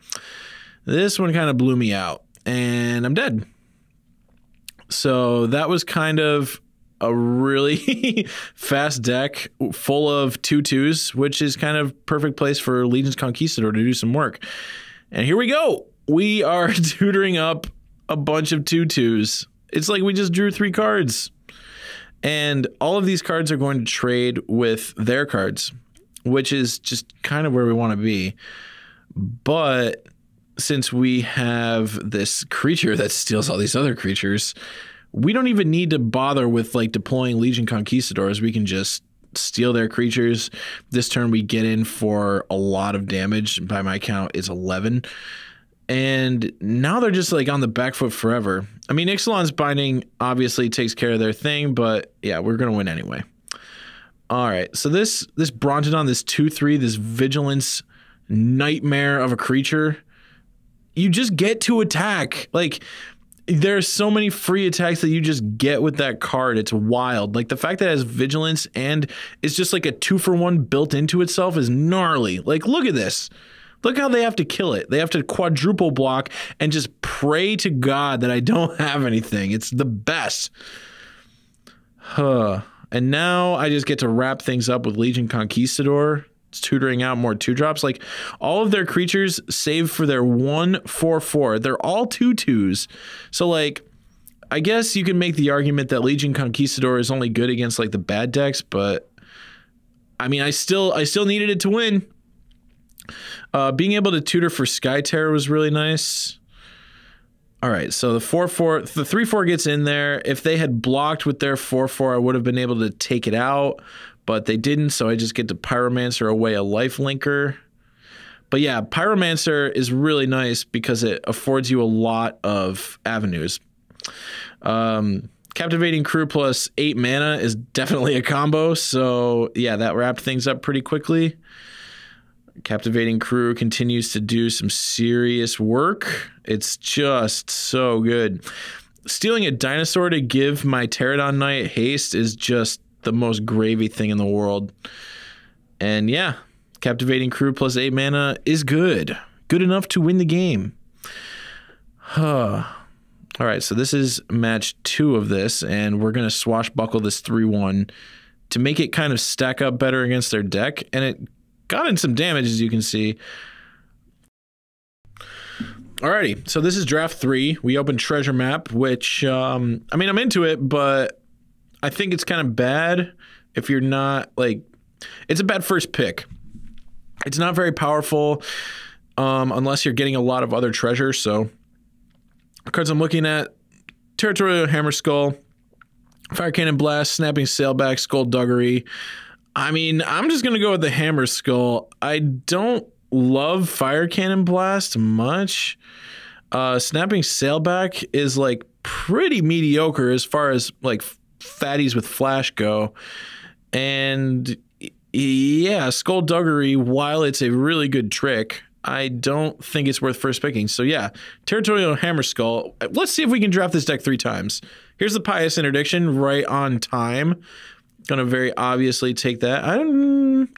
this one kind of blew me out, and I'm dead. So that was kind of a really fast deck full of 2/2s, which is kind of perfect place for Legion's Conquistador to do some work. And here we go. We are tutoring up a bunch of 2/2s. It's like we just drew 3 cards. And all of these cards are going to trade with their cards, which is just kind of where we want to be. But since we have this creature that steals all these other creatures, we don't even need to bother with like deploying Legion Conquistadors. We can just steal their creatures. This turn we get in for a lot of damage. By my count, it's 11. And now they're just like on the back foot forever. I mean, Ixalan's Binding obviously takes care of their thing, but yeah, we're going to win anyway. All right, so this Brontodon, this 2/3, this Vigilance nightmare of a creature, you just get to attack. Like, there's so many free attacks that you just get with that card. It's wild. Like, the fact that it has Vigilance and it's just like a 2-for-1 built into itself is gnarly. Like, look at this. Look how they have to kill it. They have to quadruple block and just pray to God that I don't have anything. It's the best. And now I just get to wrap things up with Legion Conquistador. It's tutoring out more 2-drops. Like, all of their creatures, save for their 1/4/4, they're all 2/2s. So, like, I guess you can make the argument that Legion Conquistador is only good against, like, the bad decks, but I mean, I still needed it to win. Being able to tutor for Sky Terror was really nice. All right, so the 4/4, the 3/4 gets in there. If they had blocked with their 4/4, I would have been able to take it out, but they didn't, so I just get to Pyromancer away a lifelinker. But yeah, Pyromancer is really nice because it affords you a lot of avenues. Captivating Crew plus 8 mana is definitely a combo, so yeah, that wrapped things up pretty quickly. Captivating Crew continues to do some serious work. It's just so good. Stealing a dinosaur to give my Pterodon Knight haste is just the most gravy thing in the world. And yeah, Captivating Crew plus 8 mana is good. Good enough to win the game. All right, so this is match 2 of this, and we're going to swashbuckle this 3/1 to make it kind of stack up better against their deck, and it got in some damage, as you can see. Alrighty, so this is draft 3. We opened Treasure Map, which, I mean, I'm into it, but I think it's kind of bad if you're not, like, it's a bad first pick. It's not very powerful unless you're getting a lot of other treasures, so cards I'm looking at: Territorial Hammerskull, Fire Cannon Blast, Snapping Sailback, Skullduggery. I mean, I'm just going to go with the Hammerskull. I don't love Fire Cannon Blast much. Snapping Sailback is, like, pretty mediocre as far as, like, fatties with flash go. And, yeah, Skullduggery, while it's a really good trick, I don't think it's worth first picking. So, yeah, Territorial Hammerskull. Let's see if we can draft this deck 3 times. Here's the Pious Interdiction right on time. Gonna very obviously take that. I don't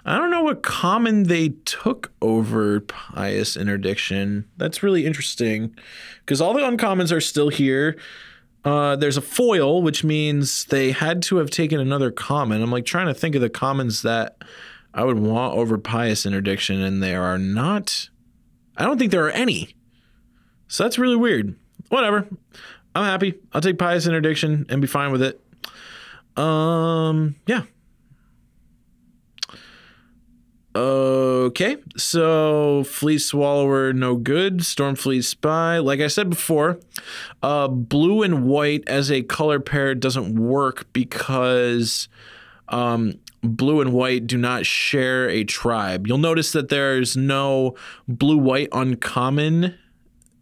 know what common they took over Pious Interdiction. That's really interesting because all the uncommons are still here. There's a foil, which means they had to have taken another common. I'm like trying to think of the commons that I would want over Pious Interdiction, and there are not. I don't think there are any. So that's really weird. Whatever. I'm happy. I'll take Pious Interdiction and be fine with it. Yeah. Okay, so Fleet Swallower, no good. Stormfleet Spy, like I said before, blue and white as a color pair doesn't work because blue and white do not share a tribe. You'll notice that there's no blue-white uncommon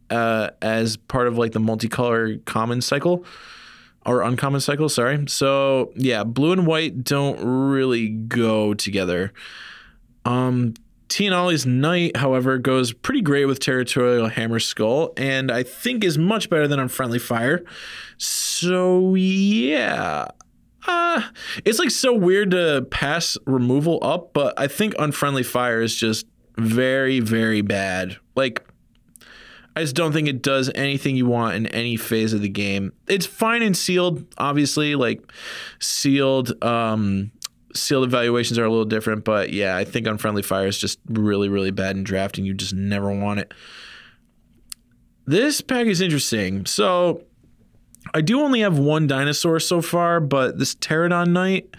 as part of like the multicolor common cycle or uncommon cycle, sorry. So yeah, blue and white don't really go together. Tianali's Knight, however, goes pretty great with Territorial Hammer Skull, and I think is much better than Unfriendly Fire. So yeah. It's like so weird to pass removal up, but I think Unfriendly Fire is just very, very bad. Like, I just don't think it does anything you want in any phase of the game. It's fine in sealed, obviously. Like, sealed evaluations are a little different, but yeah, I think Unfriendly Fire is just really, really bad in drafting. You just never want it. This pack is interesting. So I do only have one dinosaur so far, but this Pterodon Knight,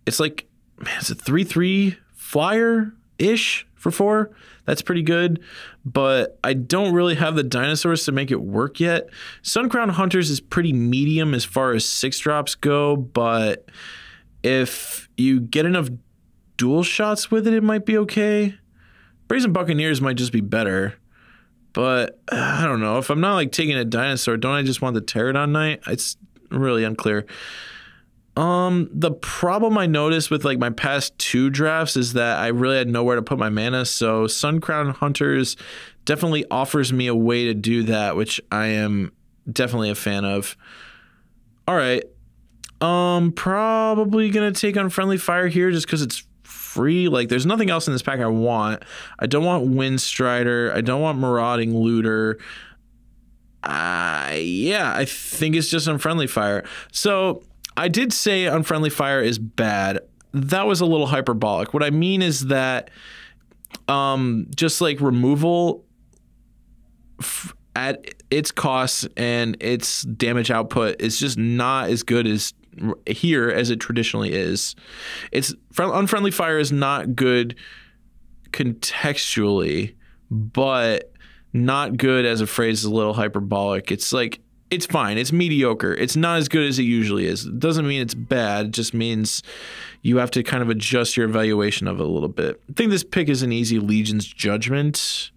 it's like, man, it's a 3/3 flyer-ish for 4. That's pretty good, but I don't really have the dinosaurs to make it work yet. Suncrown Hunters is pretty medium as far as 6-drops go, but if you get enough dual shots with it, it might be okay. Brazen Buccaneers might just be better. But I don't know. If I'm not like taking a dinosaur, don't I just want the Pterodon Knight? It's really unclear. The problem I noticed with like my past 2 drafts is that I really had nowhere to put my mana. So Suncrown Hunters definitely offers me a way to do that, which I am definitely a fan of. All right. Probably gonna take Unfriendly Fire here just because it's free. Like, there's nothing else in this pack I want. I don't want Windstrider. I don't want Marauding Looter. Yeah, I think it's just Unfriendly Fire. So I did say Unfriendly Fire is bad. That was a little hyperbolic. What I mean is that just like removal at its cost and its damage output is just not as good as here as it traditionally is. Unfriendly Fire is not good contextually, but not good as a phrase is a little hyperbolic. It's like, it's fine. It's mediocre. It's not as good as it usually is. It doesn't mean it's bad. It just means you have to kind of adjust your evaluation of it a little bit. I think this pick is an easy Legion's Judgment.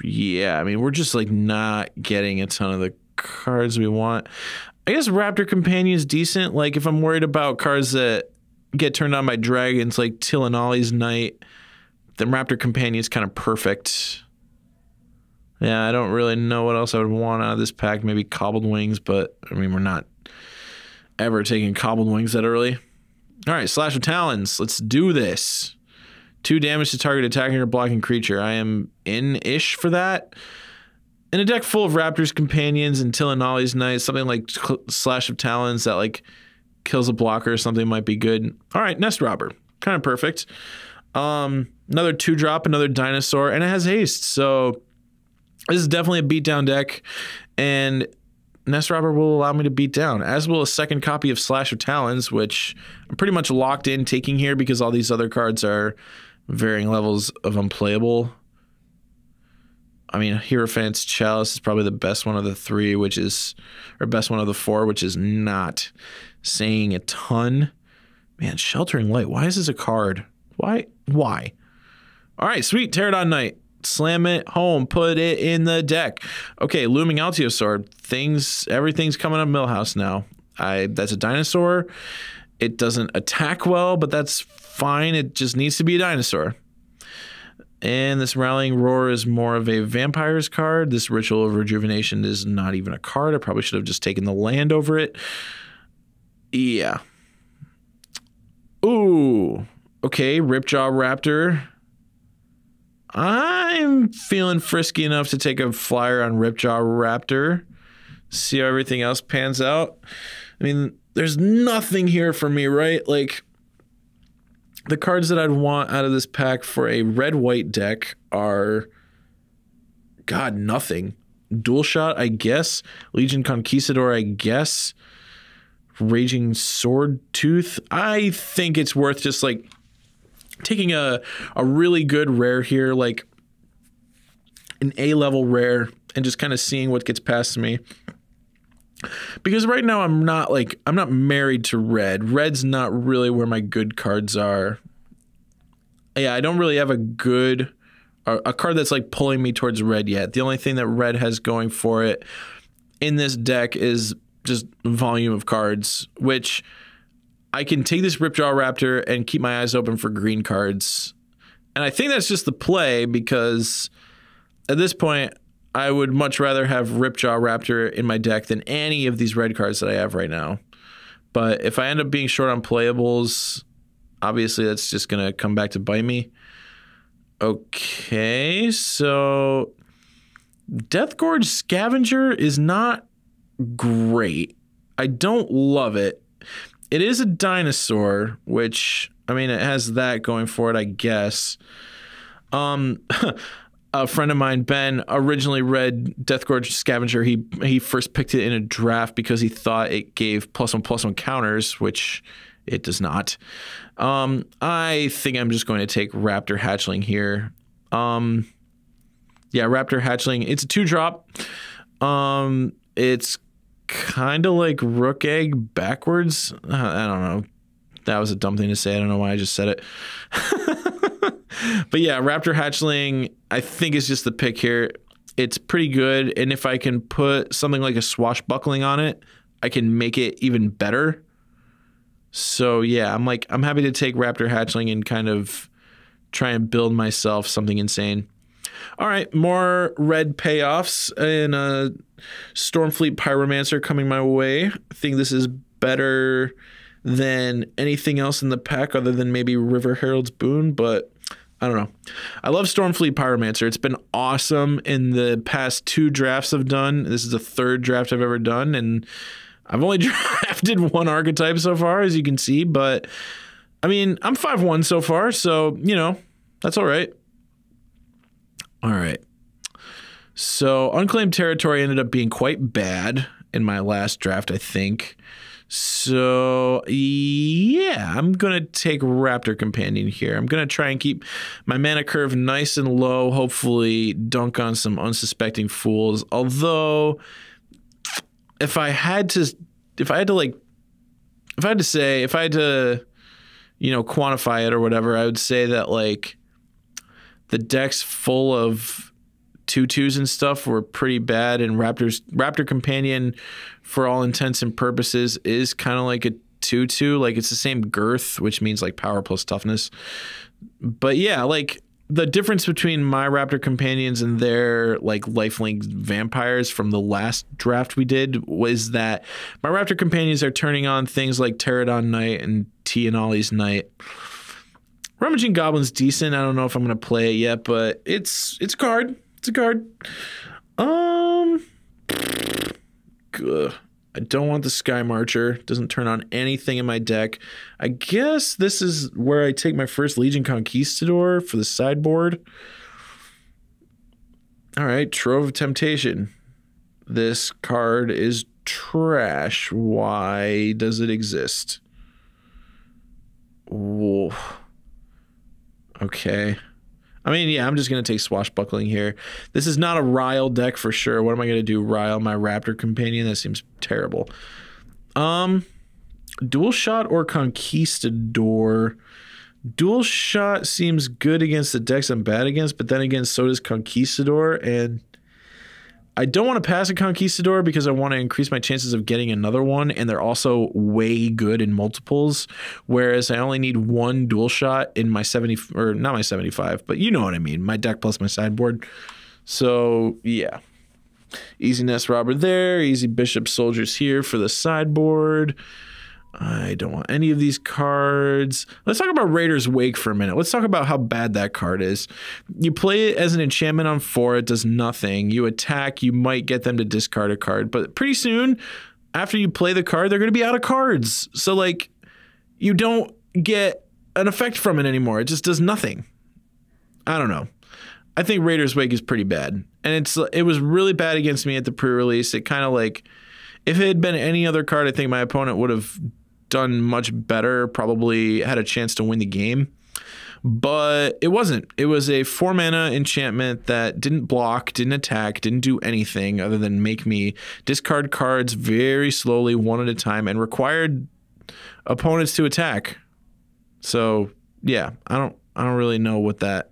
Yeah, I mean, we're just like not getting a ton of the cards we want. I guess Raptor Companion is decent. Like, if I'm worried about cards that get turned on by dragons, like Tianali's Knight, then Raptor Companion is kind of perfect. Yeah, I don't really know what else I would want out of this pack. Maybe Cobbled Wings, but I mean, we're not ever taking Cobbled Wings that early. All right, Slash of Talons. Let's do this. 2 damage to target attacking or blocking creature. I am in-ish for that. In a deck full of Raptor's Companions and Tianali's Knight, something like Slash of Talons that like kills a blocker or something might be good. All right, Nest Robber. Kind of perfect. Another 2-drop, another dinosaur, and it has haste. So this is definitely a beatdown deck, and Nest Robber will allow me to beat down, as will a second copy of Slash of Talons, which I'm pretty much locked in taking here because all these other cards are varying levels of unplayable. I mean, Hierophant's Chalice is probably the best one of the 3, which is, or best one of the 4, which is not saying a ton. Man, Sheltering Light. Why is this a card? Why? All right, sweet. Pterodon Knight. Slam it home. Put it in the deck. Okay, Looming Altiosaur. Everything's coming up Millhouse now. That's a dinosaur. It doesn't attack well, but that's fine. It just needs to be a dinosaur. And this Rallying Roar is more of a Vampires card. This Ritual of Rejuvenation is not even a card. I probably should have just taken the land over it. Yeah. Ooh. Okay, Ripjaw Raptor. I'm feeling frisky enough to take a flyer on Ripjaw Raptor. See how everything else pans out. I mean, there's nothing here for me, right? Like, the cards that I'd want out of this pack for a red-white deck are, God, nothing. Dual Shot, I guess. Legion Conquistador, I guess. Raging Sword Tooth. I think it's worth just, like, taking a really good rare here, like an A-level rare, and just kind of seeing what gets past me. Because right now I'm not married to red. Red's not really where my good cards are. Yeah, I don't really have a card that's like pulling me towards red yet. The only thing that red has going for it in this deck is just volume of cards, which I can take this Ripjaw Raptor and keep my eyes open for green cards. And I think that's just the play, because at this point, I would much rather have Ripjaw Raptor in my deck than any of these red cards that I have right now. But if I end up being short on playables, obviously that's just going to come back to bite me. Okay, so Deathgorge Scavenger is not great. I don't love it. It is a dinosaur, which, I mean, it has that going for it, I guess. A friend of mine, Ben, originally read Deathgorge Scavenger. He first picked it in a draft because he thought it gave +1/+1 counters, which it does not. I think I'm just going to take Raptor Hatchling here. Yeah, Raptor Hatchling. It's a 2-drop. It's kind of like Rook Egg backwards. I don't know. That was a dumb thing to say. I don't know why I just said it. But yeah, Raptor Hatchling, I think, is just the pick here. It's pretty good, and if I can put something like a Swashbuckling on it, I can make it even better. So yeah, I'm happy to take Raptor Hatchling and kind of try and build myself something insane. All right, more red payoffs and a Stormfleet Pyromancer coming my way. I think this is better than anything else in the pack other than maybe River Herald's Boon, but I don't know. I love Stormfleet Pyromancer. It's been awesome in the past 2 drafts I've done. This is the 3rd draft I've ever done, and I've only drafted 1 archetype so far, as you can see, but I mean, I'm 5-1 so far, so, you know, that's all right. All right. So Unclaimed Territory ended up being quite bad in my last draft, I think. So, yeah, I'm going to take Raptor Companion here. I'm going to try and keep my mana curve nice and low, hopefully dunk on some unsuspecting fools. Although, if I had to, you know, quantify it or whatever, I would say that, like, the decks full of 2/2s and stuff were pretty bad, and Raptor Companion, for all intents and purposes, is kind of like a 2/2. Like, it's the same girth, which means like power plus toughness. But yeah, like, the difference between my Raptor Companions and their like lifelink vampires from the last draft we did was that my Raptor Companions are turning on things like Pterodon Knight and Tianali's Knight. Rummaging Goblin's decent. I don't know if I'm going to play it yet, but it's a card. It's a card. I don't want the Sky Marcher. Doesn't turn on anything in my deck. I guess this is where I take my first Legion Conquistador for the sideboard. All right, Trove of Temptation. This card is trash. Why does it exist? Whoa. Okay. I mean, yeah, I'm just going to take Swashbuckling here. This is not a Rile deck for sure. What am I going to do? Rile my Raptor Companion? That seems terrible. Dual Shot or Conquistador? Dual Shot seems good against the decks I'm bad against, but then again, so does Conquistador, and I don't want to pass a Conquistador because I want to increase my chances of getting another one, and they're also way good in multiples, whereas I only need 1 dual shot in my 70, or not my 75, but you know what I mean, my deck plus my sideboard. So, yeah. Easy Nest Robber there, Easy Bishop Soldiers here for the sideboard. I don't want any of these cards. Let's talk about Raider's Wake for a minute. Let's talk about how bad that card is. You play it as an enchantment on 4. It does nothing. You attack. You might get them to discard a card. But pretty soon, after you play the card, they're going to be out of cards. So, like, you don't get an effect from it anymore. It just does nothing. I don't know. I think Raider's Wake is pretty bad. And it was really bad against me at the pre-release. It kind of like, if it had been any other card, I think my opponent would have done much better, probably had a chance to win the game. but it wasn't. It was a 4-mana enchantment that didn't block, didn't attack, didn't do anything other than make me discard cards very slowly, one at a time, and required opponents to attack. So yeah, I don't really know what that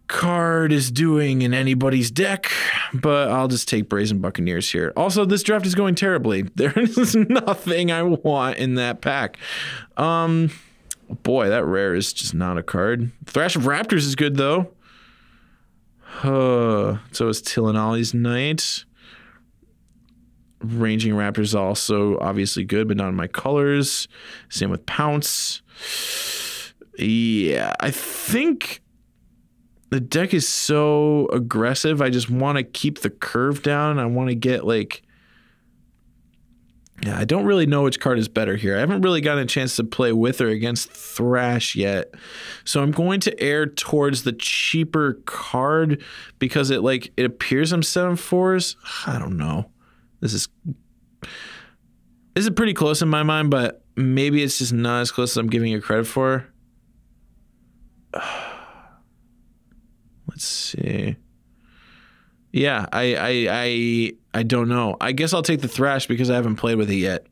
card is doing in anybody's deck, but I'll just take Brazen Buccaneers here. Also, this draft is going terribly. There is nothing I want in that pack. Boy, that rare is just not a card. Thrash of Raptors is good though. So is Tillinolly's Knight. Ranging Raptors is also obviously good, but not in my colors. Same with Pounce. Yeah, I think the deck is so aggressive. I just want to keep the curve down. I want to get like... Yeah, I don't really know which card is better here. I haven't really gotten a chance to play with or against Thrash yet. So I'm going to err towards the cheaper card because it appears I'm 7/4s. I don't know. This is pretty close in my mind, but maybe it's just not as close as I'm giving it credit for. Let's see. Yeah, I don't know. I guess I'll take the Thrash because I haven't played with it yet.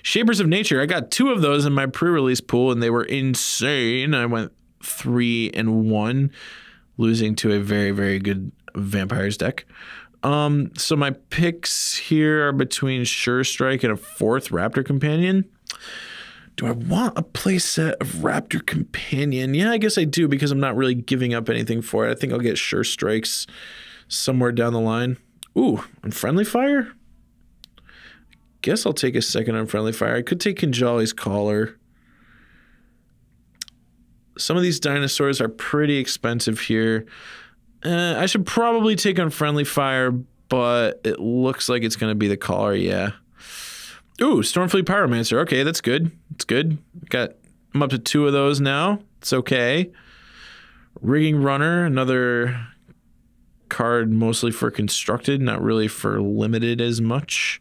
Shapers of Nature. I got 2 of those in my pre-release pool, and they were insane. I went 3-1, losing to a very, very good Vampires deck. So my picks here are between Sure Strike and a 4th Raptor Companion. Do I want a playset of Raptor Companion? Yeah, I guess I do because I'm not really giving up anything for it. I think I'll get Sure Strikes somewhere down the line. Ooh, Unfriendly Fire? Guess I'll take a second Unfriendly Fire. I could take Kinjali's Caller. Some of these dinosaurs are pretty expensive here. I should probably take Unfriendly Fire, but it looks like it's going to be the Caller, yeah. Ooh, Stormfleet Pyromancer. Okay, that's good. It's good. I'm up to 2 of those now. It's okay. Rigging Runner, another card mostly for constructed, not really for limited as much.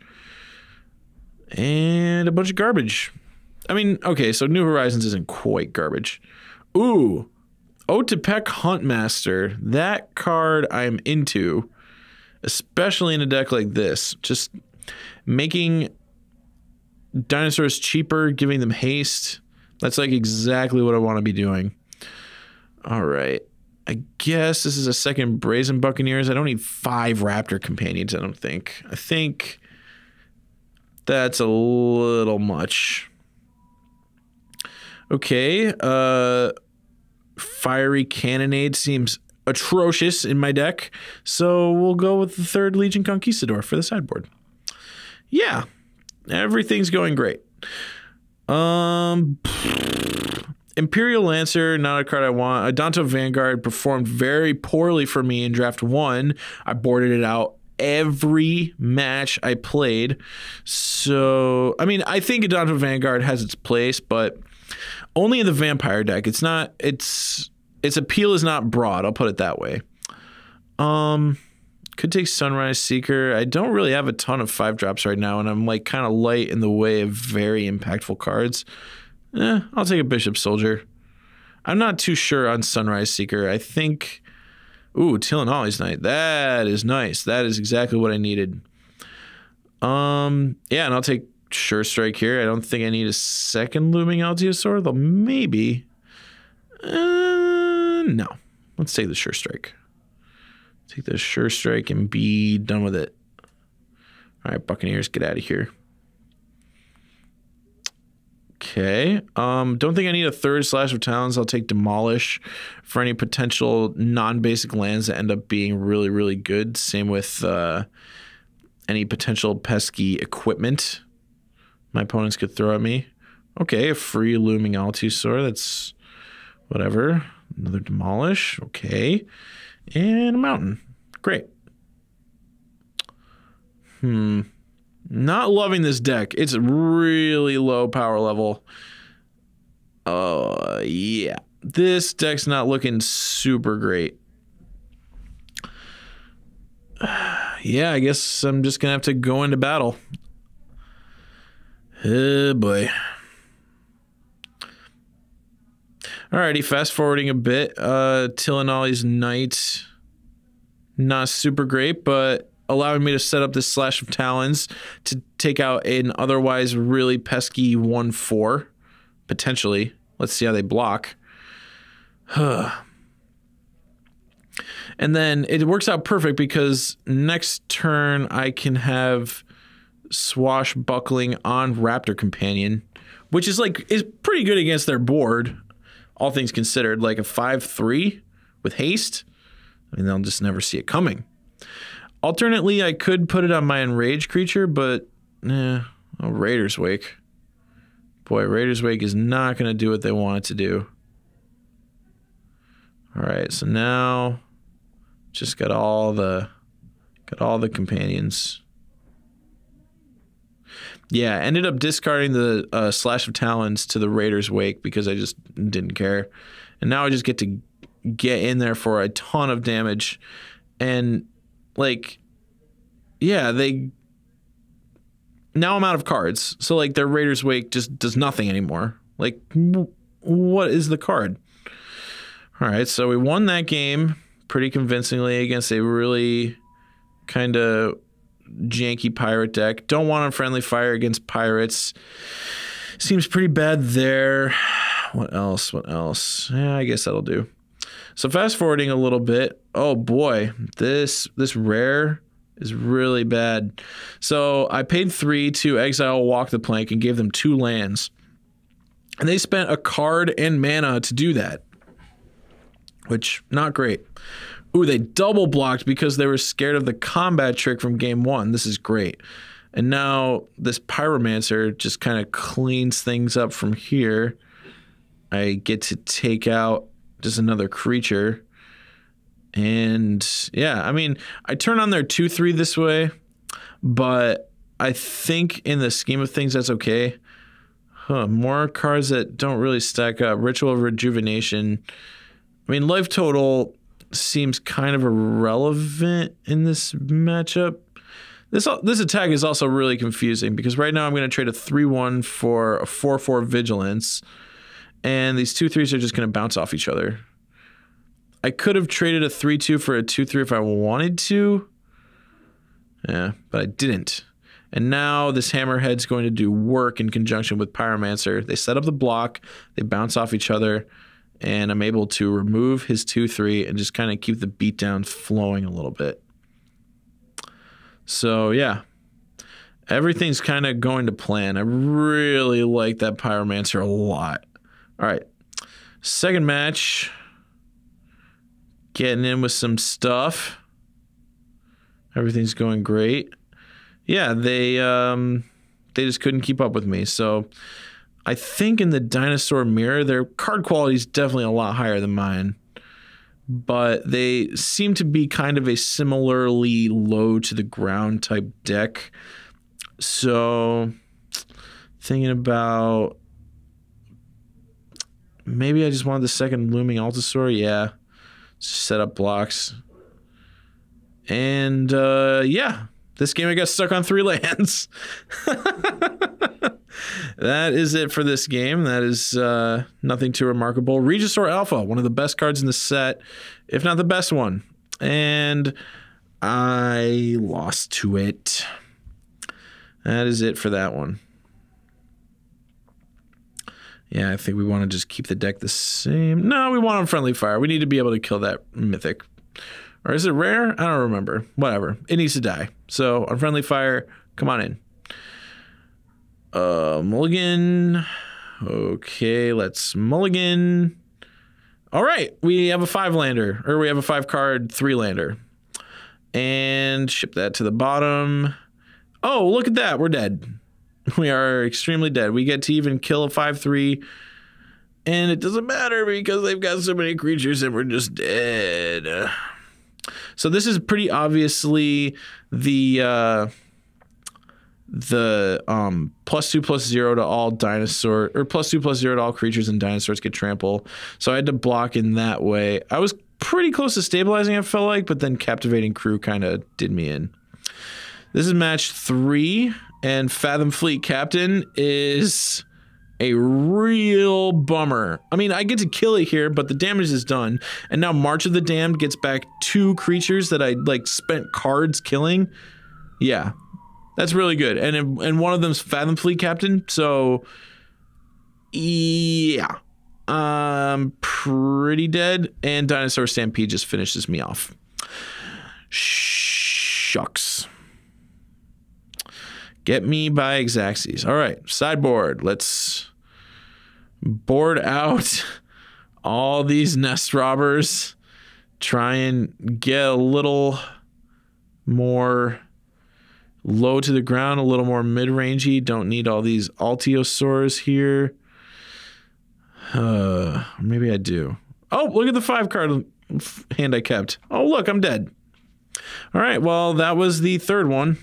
And a bunch of garbage. I mean, okay, so New Horizons isn't quite garbage. Ooh, Otepec Huntmaster. That card I'm into, especially in a deck like this. Just making dinosaurs cheaper, giving them haste. That's like exactly what I want to be doing. All right. I guess this is a second Brazen Buccaneers. I don't need 5 Raptor Companions, I don't think. I think that's a little much. Okay. Fiery Cannonade seems atrocious in my deck. So we'll go with the 3rd Legion Conquistador for the sideboard. Yeah. Everything's going great. Imperial Lancer, not a card I want. Adanto Vanguard performed very poorly for me in draft 1. I boarded it out every match I played. So, I mean, I think Adanto Vanguard has its place, but only in the Vampire deck. It's not, its appeal is not broad, I'll put it that way. Could take Sunrise Seeker. I don't really have a ton of 5-drops right now, and I'm like kind of light in the way of very impactful cards. I'll take a Bishop Soldier. I'm not too sure on Sunrise Seeker. I think... Ooh, Tillinolly's Knight. That is nice. That is exactly what I needed. Yeah, and I'll take Sure Strike here. I don't think I need a second Looming Alteosaur, though maybe. No. Let's take the Sure Strike. Take the Sure Strike and be done with it. All right, Buccaneers, get out of here. Okay. Don't think I need a 3rd Slash of Talons. I'll take Demolish for any potential non-basic lands that end up being really, really good. Same with any potential pesky equipment my opponents could throw at me. Okay, a free Looming Alteosaur. That's whatever. Another Demolish. Okay. And a Mountain. Great. Not loving this deck. It's really low power level. Yeah. This deck's not looking super great. Yeah, I guess I'm just going to have to go into battle. Oh, boy. Alrighty, fast forwarding a bit. Tillinolly's Knight, not super great, but allowing me to set up this Slash of Talons to take out an otherwise really pesky 1/4, potentially. Let's see how they block. And then it works out perfect because next turn I can have Swashbuckling on Raptor Companion, which is pretty good against their board, all things considered. Like a 5/3 with haste. I mean, they'll just never see it coming. Alternately, I could put it on my Enraged creature, but Raider's Wake. Boy, Raider's Wake is not going to do what they want it to do. All right, so now just got all the companions. Yeah, ended up discarding the Slash of Talons to the Raider's Wake because I just didn't care. And now I just get to get in there for a ton of damage. And, yeah, now I'm out of cards. So, their Raider's Wake just does nothing anymore. What is the card? All right, so we won that game pretty convincingly against a really kind of janky pirate deck. Don't want Unfriendly Fire against pirates. Seems pretty bad there. What else? Yeah, I guess that'll do. So fast forwarding a little bit. Oh boy, this rare is really bad. So I paid 3 to exile Walk the Plank and gave them 2 lands. And they spent a card and mana to do that, which not great. Ooh, they double blocked because they were scared of the combat trick from game 1. This is great. And now this Pyromancer just kind of cleans things up from here. I get to take out just another creature. And yeah, I mean, I turn on their 2/3 this way, but I think in the scheme of things, that's okay. More cards that don't really stack up. Ritual of Rejuvenation. I mean, life total seems kind of irrelevant in this matchup. This attack is also really confusing because right now I'm going to trade a 3/1 for a 4/4 Vigilance, and these 2/3s are just going to bounce off each other. I could have traded a 3/2 for a 2/3 if I wanted to. Yeah, but I didn't. And now this Hammerhead's going to do work in conjunction with Pyromancer. They set up the block, they bounce off each other, and I'm able to remove his 2/3 and just kind of keep the beatdown flowing a little bit. So yeah, everything's kind of going to plan. I really like that Pyromancer a lot. All right, second match. Getting in with some stuff. Everything's going great. Yeah, they just couldn't keep up with me. So I think in the Dinosaur mirror, their card quality is definitely a lot higher than mine. But they seem to be kind of a similarly low to the ground type deck. So thinking about maybe I just wanted the second Looming Altasaur. Yeah. Set up blocks. And yeah, this game I got stuck on 3 lands. That is it for this game. That is nothing too remarkable. Regisaur Alpha, one of the best cards in the set, if not the best one. And I lost to it. That is it for that one. Yeah, I think we want to just keep the deck the same. No, we want Unfriendly Fire. We need to be able to kill that Mythic. Or is it rare? I don't remember. Whatever. It needs to die. So, Unfriendly Fire, come on in. Mulligan. Okay, let's mulligan. All right, we have a 5-lander. Or we have a 5-card 3-lander. And ship that to the bottom. Oh, look at that. We're dead. We are extremely dead. We get to even kill a 5/3, and it doesn't matter because they've got so many creatures and we're just dead. So this is pretty obviously the +2/+0 to all dinosaur, or +2/+0 to all creatures and dinosaurs get trample. So I had to block in that way. I was pretty close to stabilizing, I felt like, but then Captivating Crew kind of did me in. This is match 3. And Fathom Fleet Captain is A real bummer. I mean, I get to kill it here, but the damage is done. And now March of the Damned gets back 2 creatures that I, like, spent cards killing. Yeah. That's really good. And one of them's Fathom Fleet Captain, so... yeah. Pretty dead. And Dinosaur Stampede just finishes me off. Shucks. Get me by Xaxes. All right, sideboard. Let's board out all these nest robbers. Try and get a little more low to the ground, a little more mid-rangey. Don't need all these Altiosaurs here. Maybe I do. Oh, look at the 5-card hand I kept. Oh, look, I'm dead. All right, well, that was the third one.